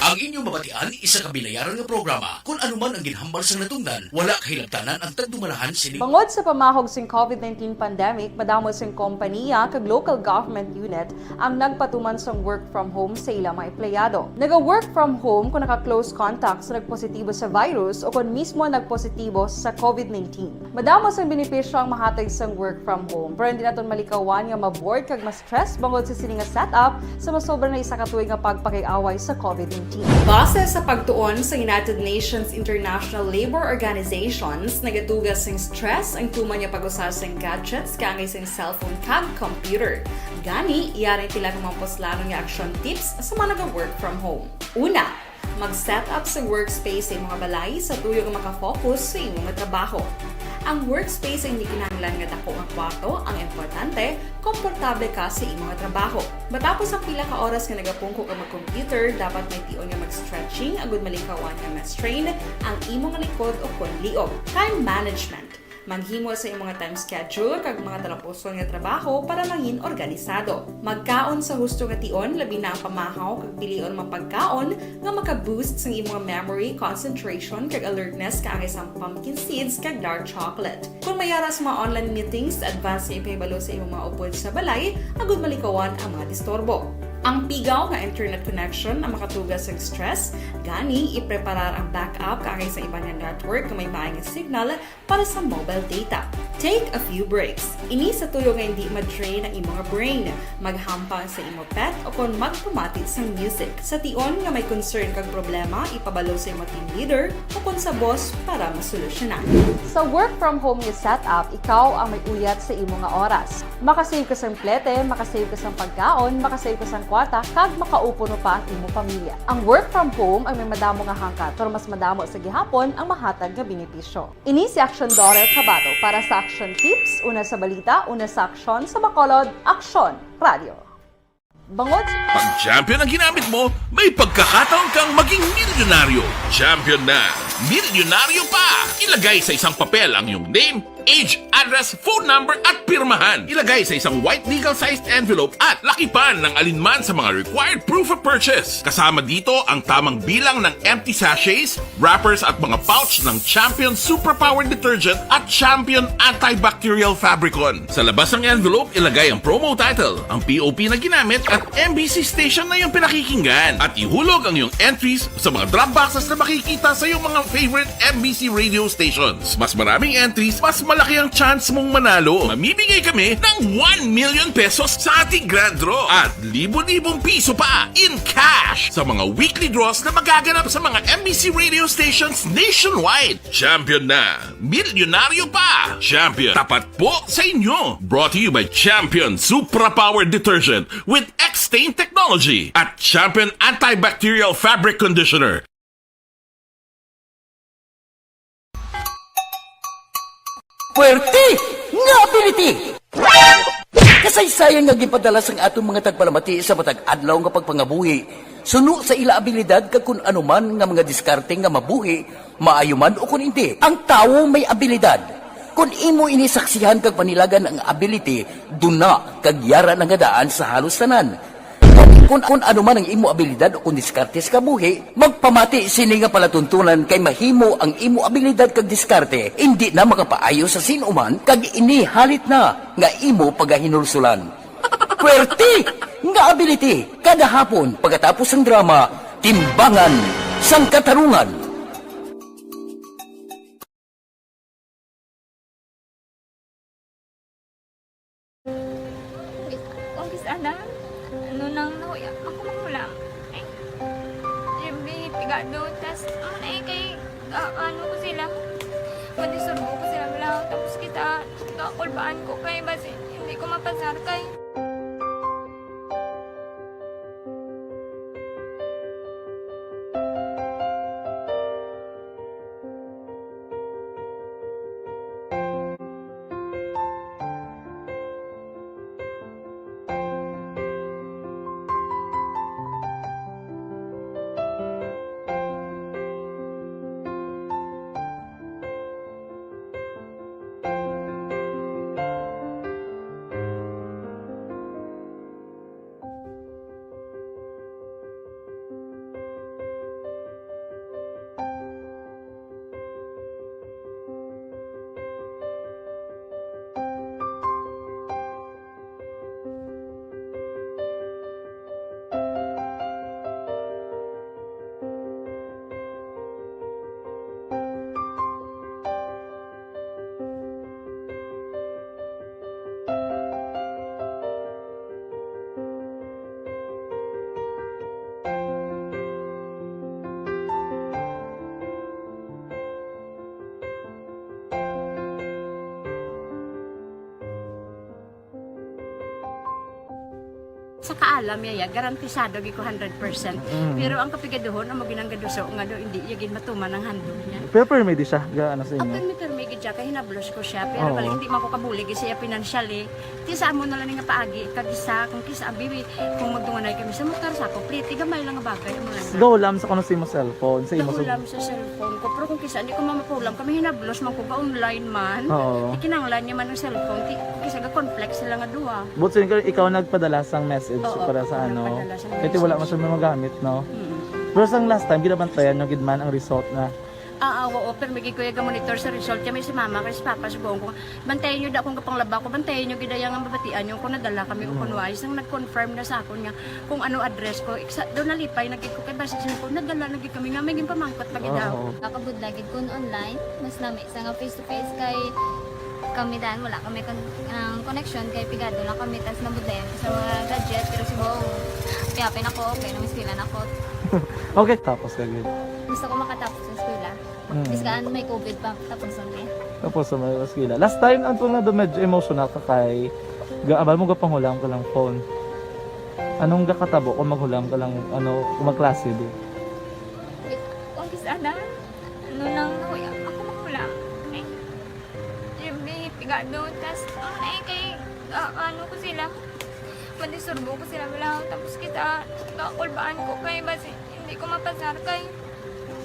Ang inyong mabatian, isa kabilayaran ng programa. Kung anuman ang ginhambal sa natungdan, wala kahilabtanan ang tagdumalahan sini. Bangod sa pamahog sing COVID-19 pandemic, madamo sing kompanya kag local government unit ang nagpatuman sang work from home sa ilang mga empleyado. Naga-work from home kung naka-close contact sa nagpositibo sa virus o kung mismo nagpositibo sa COVID-19. Madamo sang benepisyo ang mahatag sang work from home, pero hindi naton malikawan nga ma-bored kag ma-stress bangod sa sini nga setup sa masobra na isa ka tuig nga pagpakiaway sa COVID-19. Base sa pagtuon sa United Nations International Labour Organizations, nagatugas sing stress ang tuman niya pag-usar sing gadgets kangay sing cellphone kag computer. Gani, iyaring tila kumampos nga action tips sa mga nag-work from home. Una, mag-set up sa workspace sa mga balay sa tuyo nga makafocus sa imong trabaho. Ang workspace ay hindi kinahanglan nga dako nga kwarto, ang importante, komportable ka sa imong trabaho. Matapos ang pila ka oras nga nagapungko ka mag-computer, dapat may tion nga mag-stretching agud malikawan nga ma-strain ang imong likod o konliog. Time management. Manghimo sa imong time schedule kag mga talapuson nga trabaho para mangin organisado. Magkaon sa husto nga tion, labi na ang pamahaw kag pilion mapagkaon nga maka-boost sa imong memory, concentration kag alertness kaangay sa pumpkin seeds kag dark chocolate. Kung mayara sa mga online meetings, advance sa ipahibalo sa imong mga upod sa balay, agud malikawan ang mga disturbo. Ang pigaw nga internet connection ang makatugas sa stress, gani ipreparar ang backup kaangay sa ibang network kung may maayong signal para sa mobile data. Take a few breaks. Ini sa tuyo nga hindi ma-drain ang imong brain, maghampang sa imong pet o kung magpumatit sa music. Sa tion nga may concern kag problema, ipabalo sa imong team leader o kung sa boss para masolusyonan. Sa work from home nga setup, ikaw ang may uyat sa imong nga oras. Makasave ka sa plete, makasave ka sa pagkaon, makasave ka sa kwarta, kag makaupo no pa ang imong pamilya. Ang work from home ay may madamo nga hangkat, pero mas madamo sa gihapon ang mahatag nga benepisyo. Ini si Aksyon Dorel Cabato para sa Action Tips, una sa balita, una sa aksyon sa Bacolod, Aksyon Radio. Bangod pag champion ang ginamit mo, may pagkakataon kang maging milyonaryo. Champion na, milyonaryo pa! Ilagay sa isang papel ang iyong name, age, address, phone number at pirmahan. Ilagay sa isang white legal-sized envelope at lakipan ng alinman sa mga required proof of purchase. Kasama dito ang tamang bilang ng empty sachets, wrappers at mga pouch ng Champion Superpower Detergent at Champion Antibacterial Fabricon. Sa labas ng envelope, ilagay ang promo title, ang POP na ginamit at MBC station na yung pinakikinggan. At ihulog ang iyong entries sa mga drop boxes na makikita sa iyong mga favorite MBC radio stations. Mas maraming entries, mas malaki ang chance mong manalo. Mamibigay kami ng 1 million pesos sa ating grand draw at libo-libong piso pa in cash sa mga weekly draws na magaganap sa mga MBC radio stations nationwide. Champion na, milyonaryo pa. Champion, tapat po sa inyo. Brought to you by Champion Superpower Detergent with X-Stain Technology at Champion Antibacterial Fabric Conditioner. Puwerte nga ability! Kasaysayan nga gipadala sang atong mga tagpalamati sa matag adlaw nga pagpangabuhi. Suno sa ila abilidad kag kun anuman nga mga diskarte nga mabuhi, maayo man o kun hindi. Ang tawo may abilidad. Kung imo inisaksihan kag panilagan ang ability, duna kag yara nga daan sa halos tanan. Kung ano man ang imo abilidad o kung diskarte sa kabuhi, magpamati sini nga palatuntunan kay mahimo ang imo abilidad kag diskarte, hindi na makapaayo sa sinuman kag ini halit na nga imo pagahinulsulan. Pwerte nga ability kada hapon pagkatapos ng drama, Timbangan sang Katarungan. Kung sana, ano nang nahuya, ako mangulang. Eh, siyempre, pigado, tas, kay, ano ko sila, madisurbo ko sila lang, tapos kita, kakulbaan ko kay, basi, hindi ko mapasar kay. Sa kaalam yaya, garantisado gi ko 100%. Pero ang kapigaduhon, ang maginanggaduso, nga do, hindi yagin matuman ang handog niya. Pero permedi siya, gaano sa inyo? Ang permigid siya, kaya hinablos ko siya. Pero balik, hindi man ko kabulig siya financially. Tisa mo na lang nga paagi, kagisa, kung kisa ang bibi, kung magdunganay kami sa motor, sa complete, gamay lang nga bagay. Gawlam sa kuno sa imo cellphone, sa imo Gawlam sa cellphone ko. Pero kung kisa, hindi ko mamapulam, kami hinablos man ko ga online man. Ikinanglan niya man ng cellphone, kisa ga complex sila nga duwa. But so, ikaw nagpadala sang message para sa ano. Kasi wala man siya may magamit, no? Pero sang last time, ginabantayan nyo gidman ang result na. Oo, pero magiging ko yung monitor sa result. Kaya may si mama, kasi papa, subong ko. Bantayan nyo da akong kapanglaba ko, bantayan nyo gidayang ang babatian nyo kung nadala kami o kunwais. Nang nag-confirm na sa ako niya kung ano address ko. Doon nalipay, nagkik ko kay basis ko, nadala nagkik kami nga, may pamangkot lagi daw. Kakabudlagid ko online, mas nami sa nga face-to-face kay kami dahil wala kami connection kay pigado lang kami tas nabudlayan sa mga gadget pero si Bong piyapin ako okay nang eskwela na ako. Okay, tapos kagad. Gusto ko makatapos sa eskwela. Biskaan may COVID pa tapos only. Tapos sa may eskwela. Last time ang na do medyo emotional ka kay gaabal mo gapanghulam ka lang phone. Anong gakatabo kung maghulam ka lang ano kung magklase di? Kung sana ano nang nahuya ako maghulam. Pigado, tas kay ano ko sila, madisurbo ko sila lang, tapos kita, kakulbaan ko kay, basi hindi ko mapasar kay,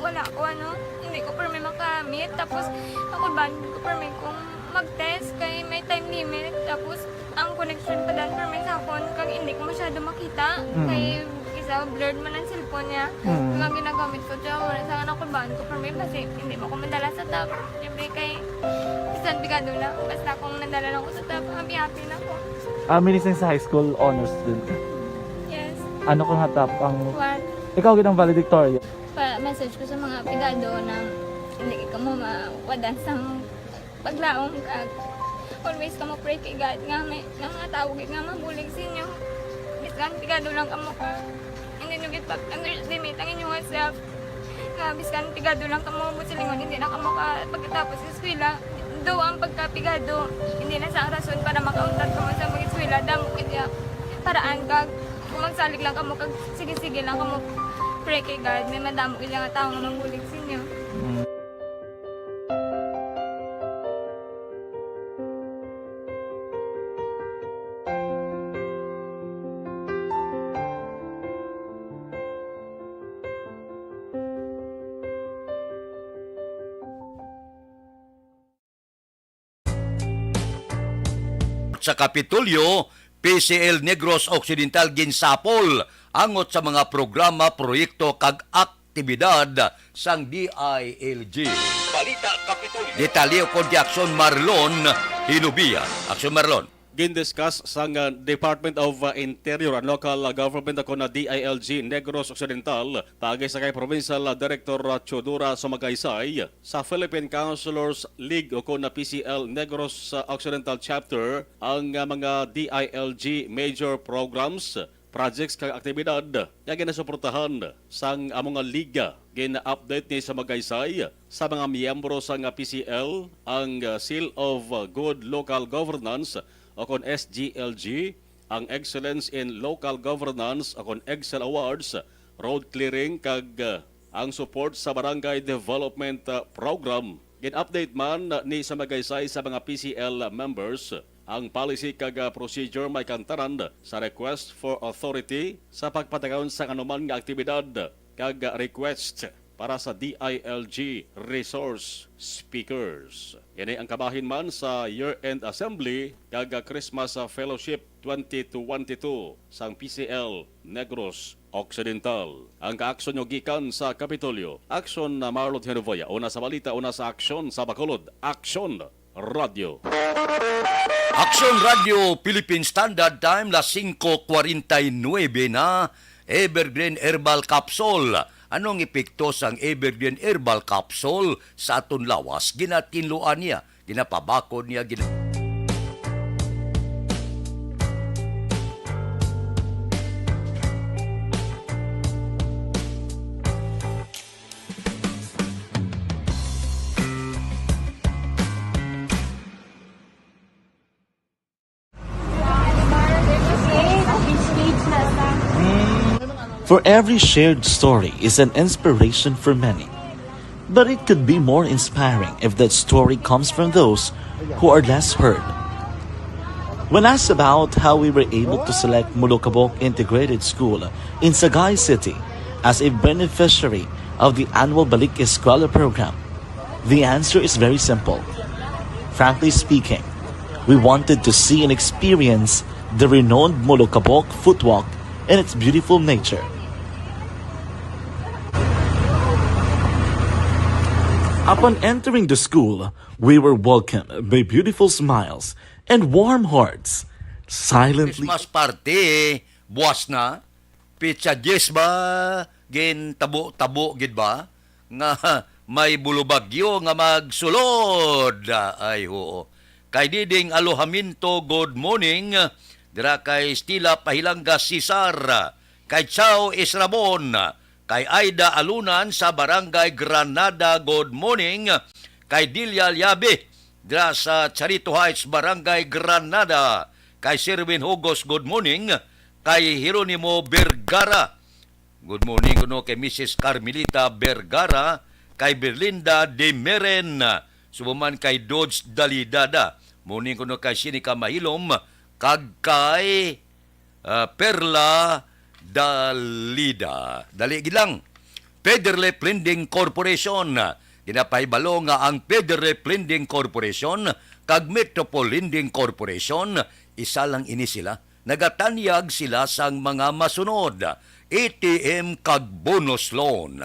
wala ko ano, hindi ko permi makamit, tapos kakulbaan ko permi kung mag-test kay may time limit, tapos ang connection pa dan permi sa phone, kag hindi ko masyado makita, kay isa blurred man ang cellphone niya, kung ginagamit ko siya, wala sa kakulbaan ko permi, basi hindi mo ko madala sa tab, siyempre kay, isang bigado na. Basta kung nadala lang ko sa top, happy na ako. Minising sa high school honors student ka? Yes. Ano kung hatap ang... What? Ikaw ginang valedictorian? Message ko sa mga pigado na hindi ka mo mawadan sa paglaong ka. Always ka mo pray kay God nga may mga tawag nga mabulig sa inyo. Biskan pigado lang ka mo ka. Hindi nyo gitpag underestimate ang inyong self. Nga biskan pigado lang ka mo busilingon, hindi na ka mo ka pagkatapos sa eskwela. Do ang pagkapigado, hindi na sa rason para makauntat ka mo sa mga eskwela, damo kaya paraan ka, kung magsalig lang ka mo, kag sige-sige lang ka mo, pray kay God, may madamo kaya nga tao nga mabulig sa inyo. sa Kapitolyo, PCL Negros Occidental ginsapol angot sa mga programa, proyekto kag aktibidad sang DILG. Balita Kapitolyo. Detalye kon di Aksyon Marlon Hinubian. Aksyon Marlon. Gindiscuss sang Department of Interior and Local Government ako na DILG Negros Occidental pagay sa kay Provincial Director Chodura Sumagaysay sa Philippine Councilors League o na PCL Negros Occidental Chapter ang mga DILG major programs, projects kag aktibidad nga ginasuportahan sang among liga. Gina-update ni Sumagaysay sa mga miyembro sang PCL ang Seal of Good Local Governance o kon SGLG, ang Excellence in Local Governance o kon Excel Awards, road clearing kag ang support sa Barangay Development Program. Gin-update man ni Sumagaysay sa mga PCL members ang policy kag procedure may kantaran sa request for authority sa pagpatagayon sa anuman nga aktibidad kag request para sa DILG resource speakers. Yan ang kabahin man sa Year-End Assembly kag Christmas Fellowship 2022 sang PCL Negros Occidental. Ang kaaksyon nyo gikan sa Kapitolyo. Aksyon na Marlon Henovoya. Una sa balita, una sa aksyon sa Bacolod. Aksyon Radio. Aksyon Radio Philippine Standard Time las 5:49 na. Evergreen Herbal Capsule. Anong epekto sang Evergreen Herbal Capsule sa aton lawas? Ginatinluan niya, ginapabakod niya, For every shared story is an inspiration for many. But it could be more inspiring if that story comes from those who are less heard. When asked about how we were able to select Mulukabok Integrated School in Sagay City as a beneficiary of the annual Balik Eskwela program, the answer is very simple. Frankly speaking, we wanted to see and experience the renowned Mulukabok footwalk in its beautiful nature. Upon entering the school, we were welcomed by beautiful smiles and warm hearts. Silently, Christmas party, buwas na. Pizza Jess ba? Gin tabo-tabo gid ba? Nga may bulubagyo nga magsulod. Ay oo. Kay Diding Alohaminto, good morning. Dira kay Stila Pahilanga Cesar. Kay Chao Israbon. Kay Aida Alunan sa Barangay Granada, good morning. Kay Dilia Liabe, dira sa Charito Heights, Barangay Granada. Kay Sirwin Hugos, good morning. Kay Hieronimo Vergara, good morning kuno kay Mrs. Carmelita Vergara. Kay Berlinda De Meren, subuman kay Dodge Dalidada. Morning kuno kay Sinika Mahilom. Kag kay Perla Dalida. Dali gilang. Federal Lending Corporation. Ginapahibalo nga ang Federal Lending Corporation kag Metropole Lending Corporation, isa lang ini sila. Nagatanyag sila sang mga masunod. ATM kag bonus loan.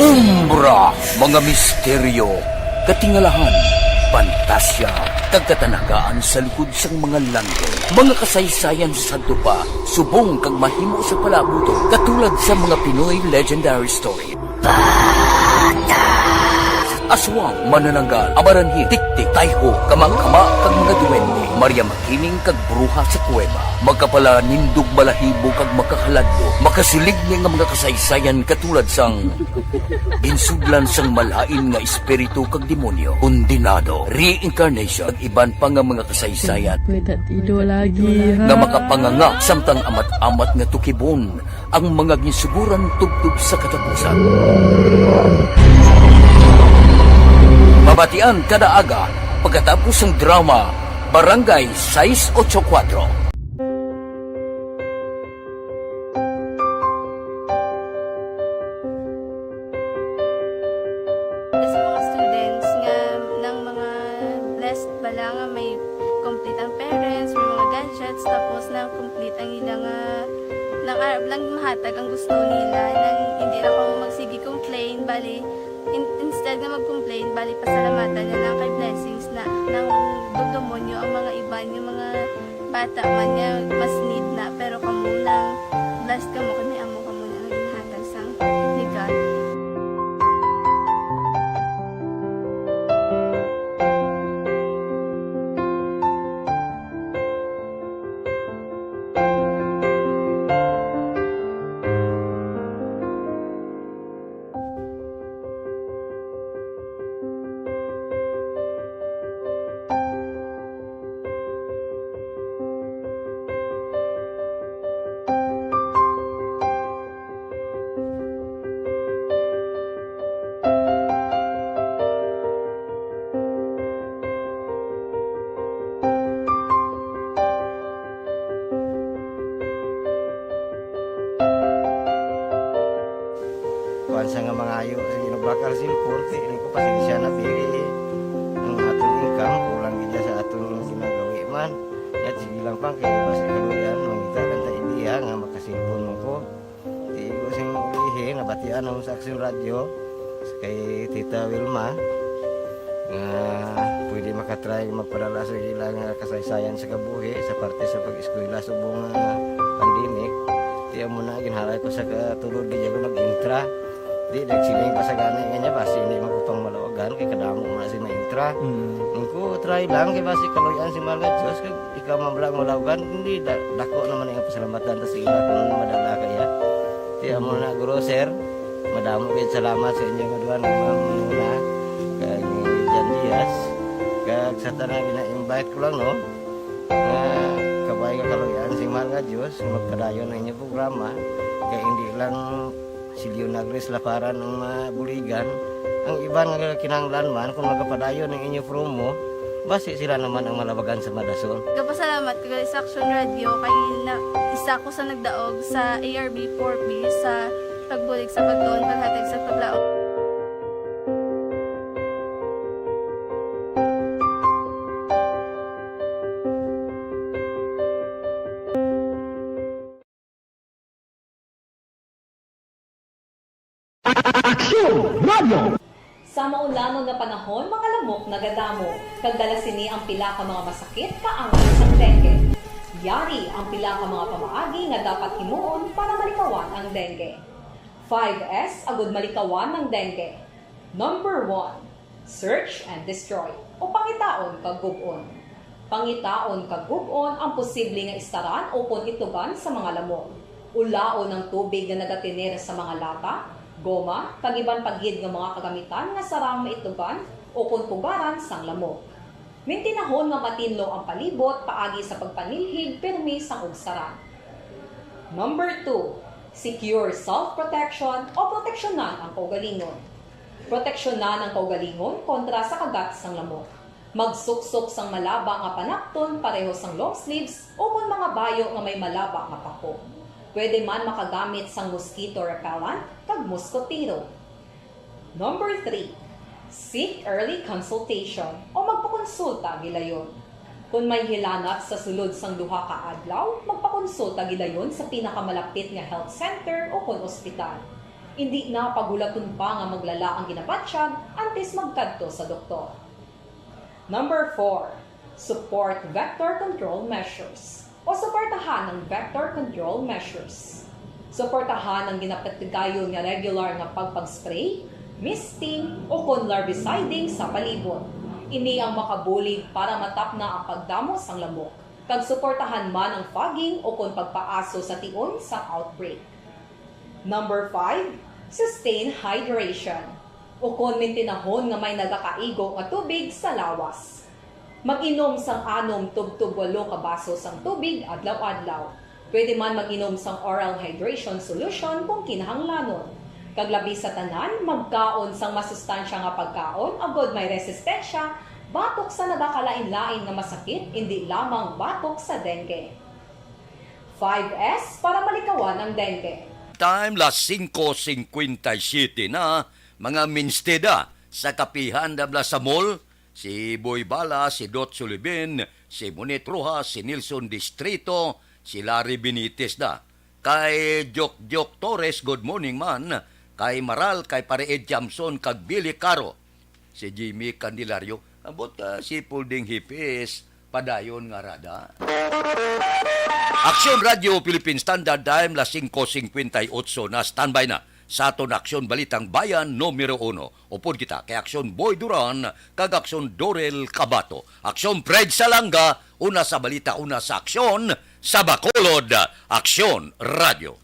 Umbra, mga misteryo, katingalahan, pantasya, kagkatanagaan sa likod sang mga langit, mga kasaysayan sa dupa, subong kag mahimo sa palabuto, katulad sa mga Pinoy legendary story. Aswang, manananggal, abaranhi, tiktik, tayho, kamang-kama, kag mga duwende, Maria Makining kag bruha sa kuweba, magkapala nindog balahibo kag makahaladlo, makasilig niya nga mga kasaysayan katulad sang ginsudlan sang malain nga espiritu kag demonyo, kondinado, reincarnation, kag iban pa nga mga kasaysayan nga makapanganga samtang amat-amat nga tukibon ang mga ginsuguran tugtog sa katapusan. Mabatian kada aga pagkatapos ng drama Barangay 684. ang ilang lang mahatag ang gusto nila nang hindi na ako magsigi complain bali instead na mag-complain bali pasalamatan niya lang kay blessings na nang dudumonyo ang mga iban yung mga bata man niya mas need na pero kamo lang blessed kamo kami amo kamo na ginhatag sang ni God. Kuan sa nga mga ayo sa ginubakal silpon kay ini ko pasensya na biri ang atong income kulang gid sa atong ginagawi man at sige lang pang kay basta kaluyan mangita kan ta idea nga makasilpon mo ko di ko sing ihi nabatian ang sa Aksyon Radio kay Tita Wilma nga pwede makatry magpadala sa ilang kasaysayan sa kabuhi sa parte sa pag-eskwela subong pandemic tiya mo na ginhalay ko sa katulod di ko nag-intra di nagsiling pa sa gani kanya basi hindi magupang malawagan kay kadamo man si ma-intra ko try lang kay basi kaloyan si Malga Diyos kay ikaw mablang malawagan hindi dako naman ang pasalamatan ta sa ila kung madala kaya tiya mo na guro sir madamo gid salamat sa inyo duha ng mamuna kay Jan Diaz kag sa tanang ina-invite ko lang no kabay ka kaloyan si Malga Diyos magpadayon na inyo programa kay hindi lang silyo nagres laparan ng mabuligan ang iba nga kinanglan man kung magapadayon ng inyo promo basi sila naman ang malabagan sa Madason. Kapasalamat ko sa Aksyon Radio kay na isa ko sa nagdaog sa ARB 4B sa pagbulig sa pagtuon paghatag sa paglaom. Aksyon Radio! Sa maulanon nga panahon, mga lamok nagadamo. Kagdala sini ang pila ka mga masakit kaangay sa dengue. Yari ang pila ka mga pamaagi nga dapat himuon para malikawan ang dengue. 5S agud malikawan ng dengue. Number 1, search and destroy o pangitaon kag gub-on. Pangitaon kag gub-on ang posible nga istaran o pon itugan sa mga lamok. Ulaon ng tubig nga nagatinir sa mga lata, goma, kag-iban paghid nga mga kagamitan nga sarang maitugan o kung pugaran sang lamok. Mintinahon nga matinlo ang palibot paagi sa pagpanilhig permi sang ugsaran. Number 2, secure self-protection o proteksyonan ang kaugalingon. Proteksyonan ang kaugalingon kontra sa kagat sang lamok. Magsuksok sang malaba nga panakton pareho sang long sleeves o kung mga bayo nga may malaba nga pako. Pwede man makagamit sang mosquito repellent kag mosquitero. Number 3, seek early consultation o magpakonsulta gilayon. Kung may hilanat sa sulod sang duha ka adlaw, magpakonsulta gilayon sa pinakamalapit nga health center o kon ospital. Hindi na pagulaton pa nga maglala ang ginabatsyag antes magkadto sa doktor. Number 4, support vector control measures o suportahan ng vector control measures. Suportahan ang ginapatigayon nga regular nga pagpag-spray, misting o kon larviciding sa palibot. Ini ang makabulig para matap na ang pagdamo sang lamok. Kag suportahan man ang fogging o kon pagpaaso sa tion sa outbreak. Number 5, sustain hydration o kon mintinahon nga may nagakaigo nga tubig sa lawas. Mag-inom sang 6 tub-tub 8 ka baso sang tubig adlaw-adlaw. Pwede man mag-inom sang oral hydration solution kung kinahanglanon. Kaglabi sa tanan, magkaon sang masustansya nga pagkaon, agod may resistensya, batok sa nagakalain-lain nga masakit, hindi lamang batok sa dengue. 5S para malikawan ang dengue. Time las 5:57 na, mga minsteda sa kapihan dabla sa mall, si Boy Bala, si Dot Sulibin, si Monet Rojas, si Nilson Distrito, si Larry Benitez na. Kay Jok Torres, good morning man. Kay Maral, kay Pareed Jamson, kag Billy Caro. Si Jimmy Candelario, abot si Pulding Hipis, padayon nga rada. Aksyon Radio Philippine Standard Time, las 5:58 na standby na sa aton Aksyon Balitang Bayan numero 1. Upod kita kay Aksyon Boy Duran, kag Aksyon Dorel Cabato. Aksyon Fred Salanga, una sa balita, una sa aksyon, sa Bacolod, Aksyon Radio.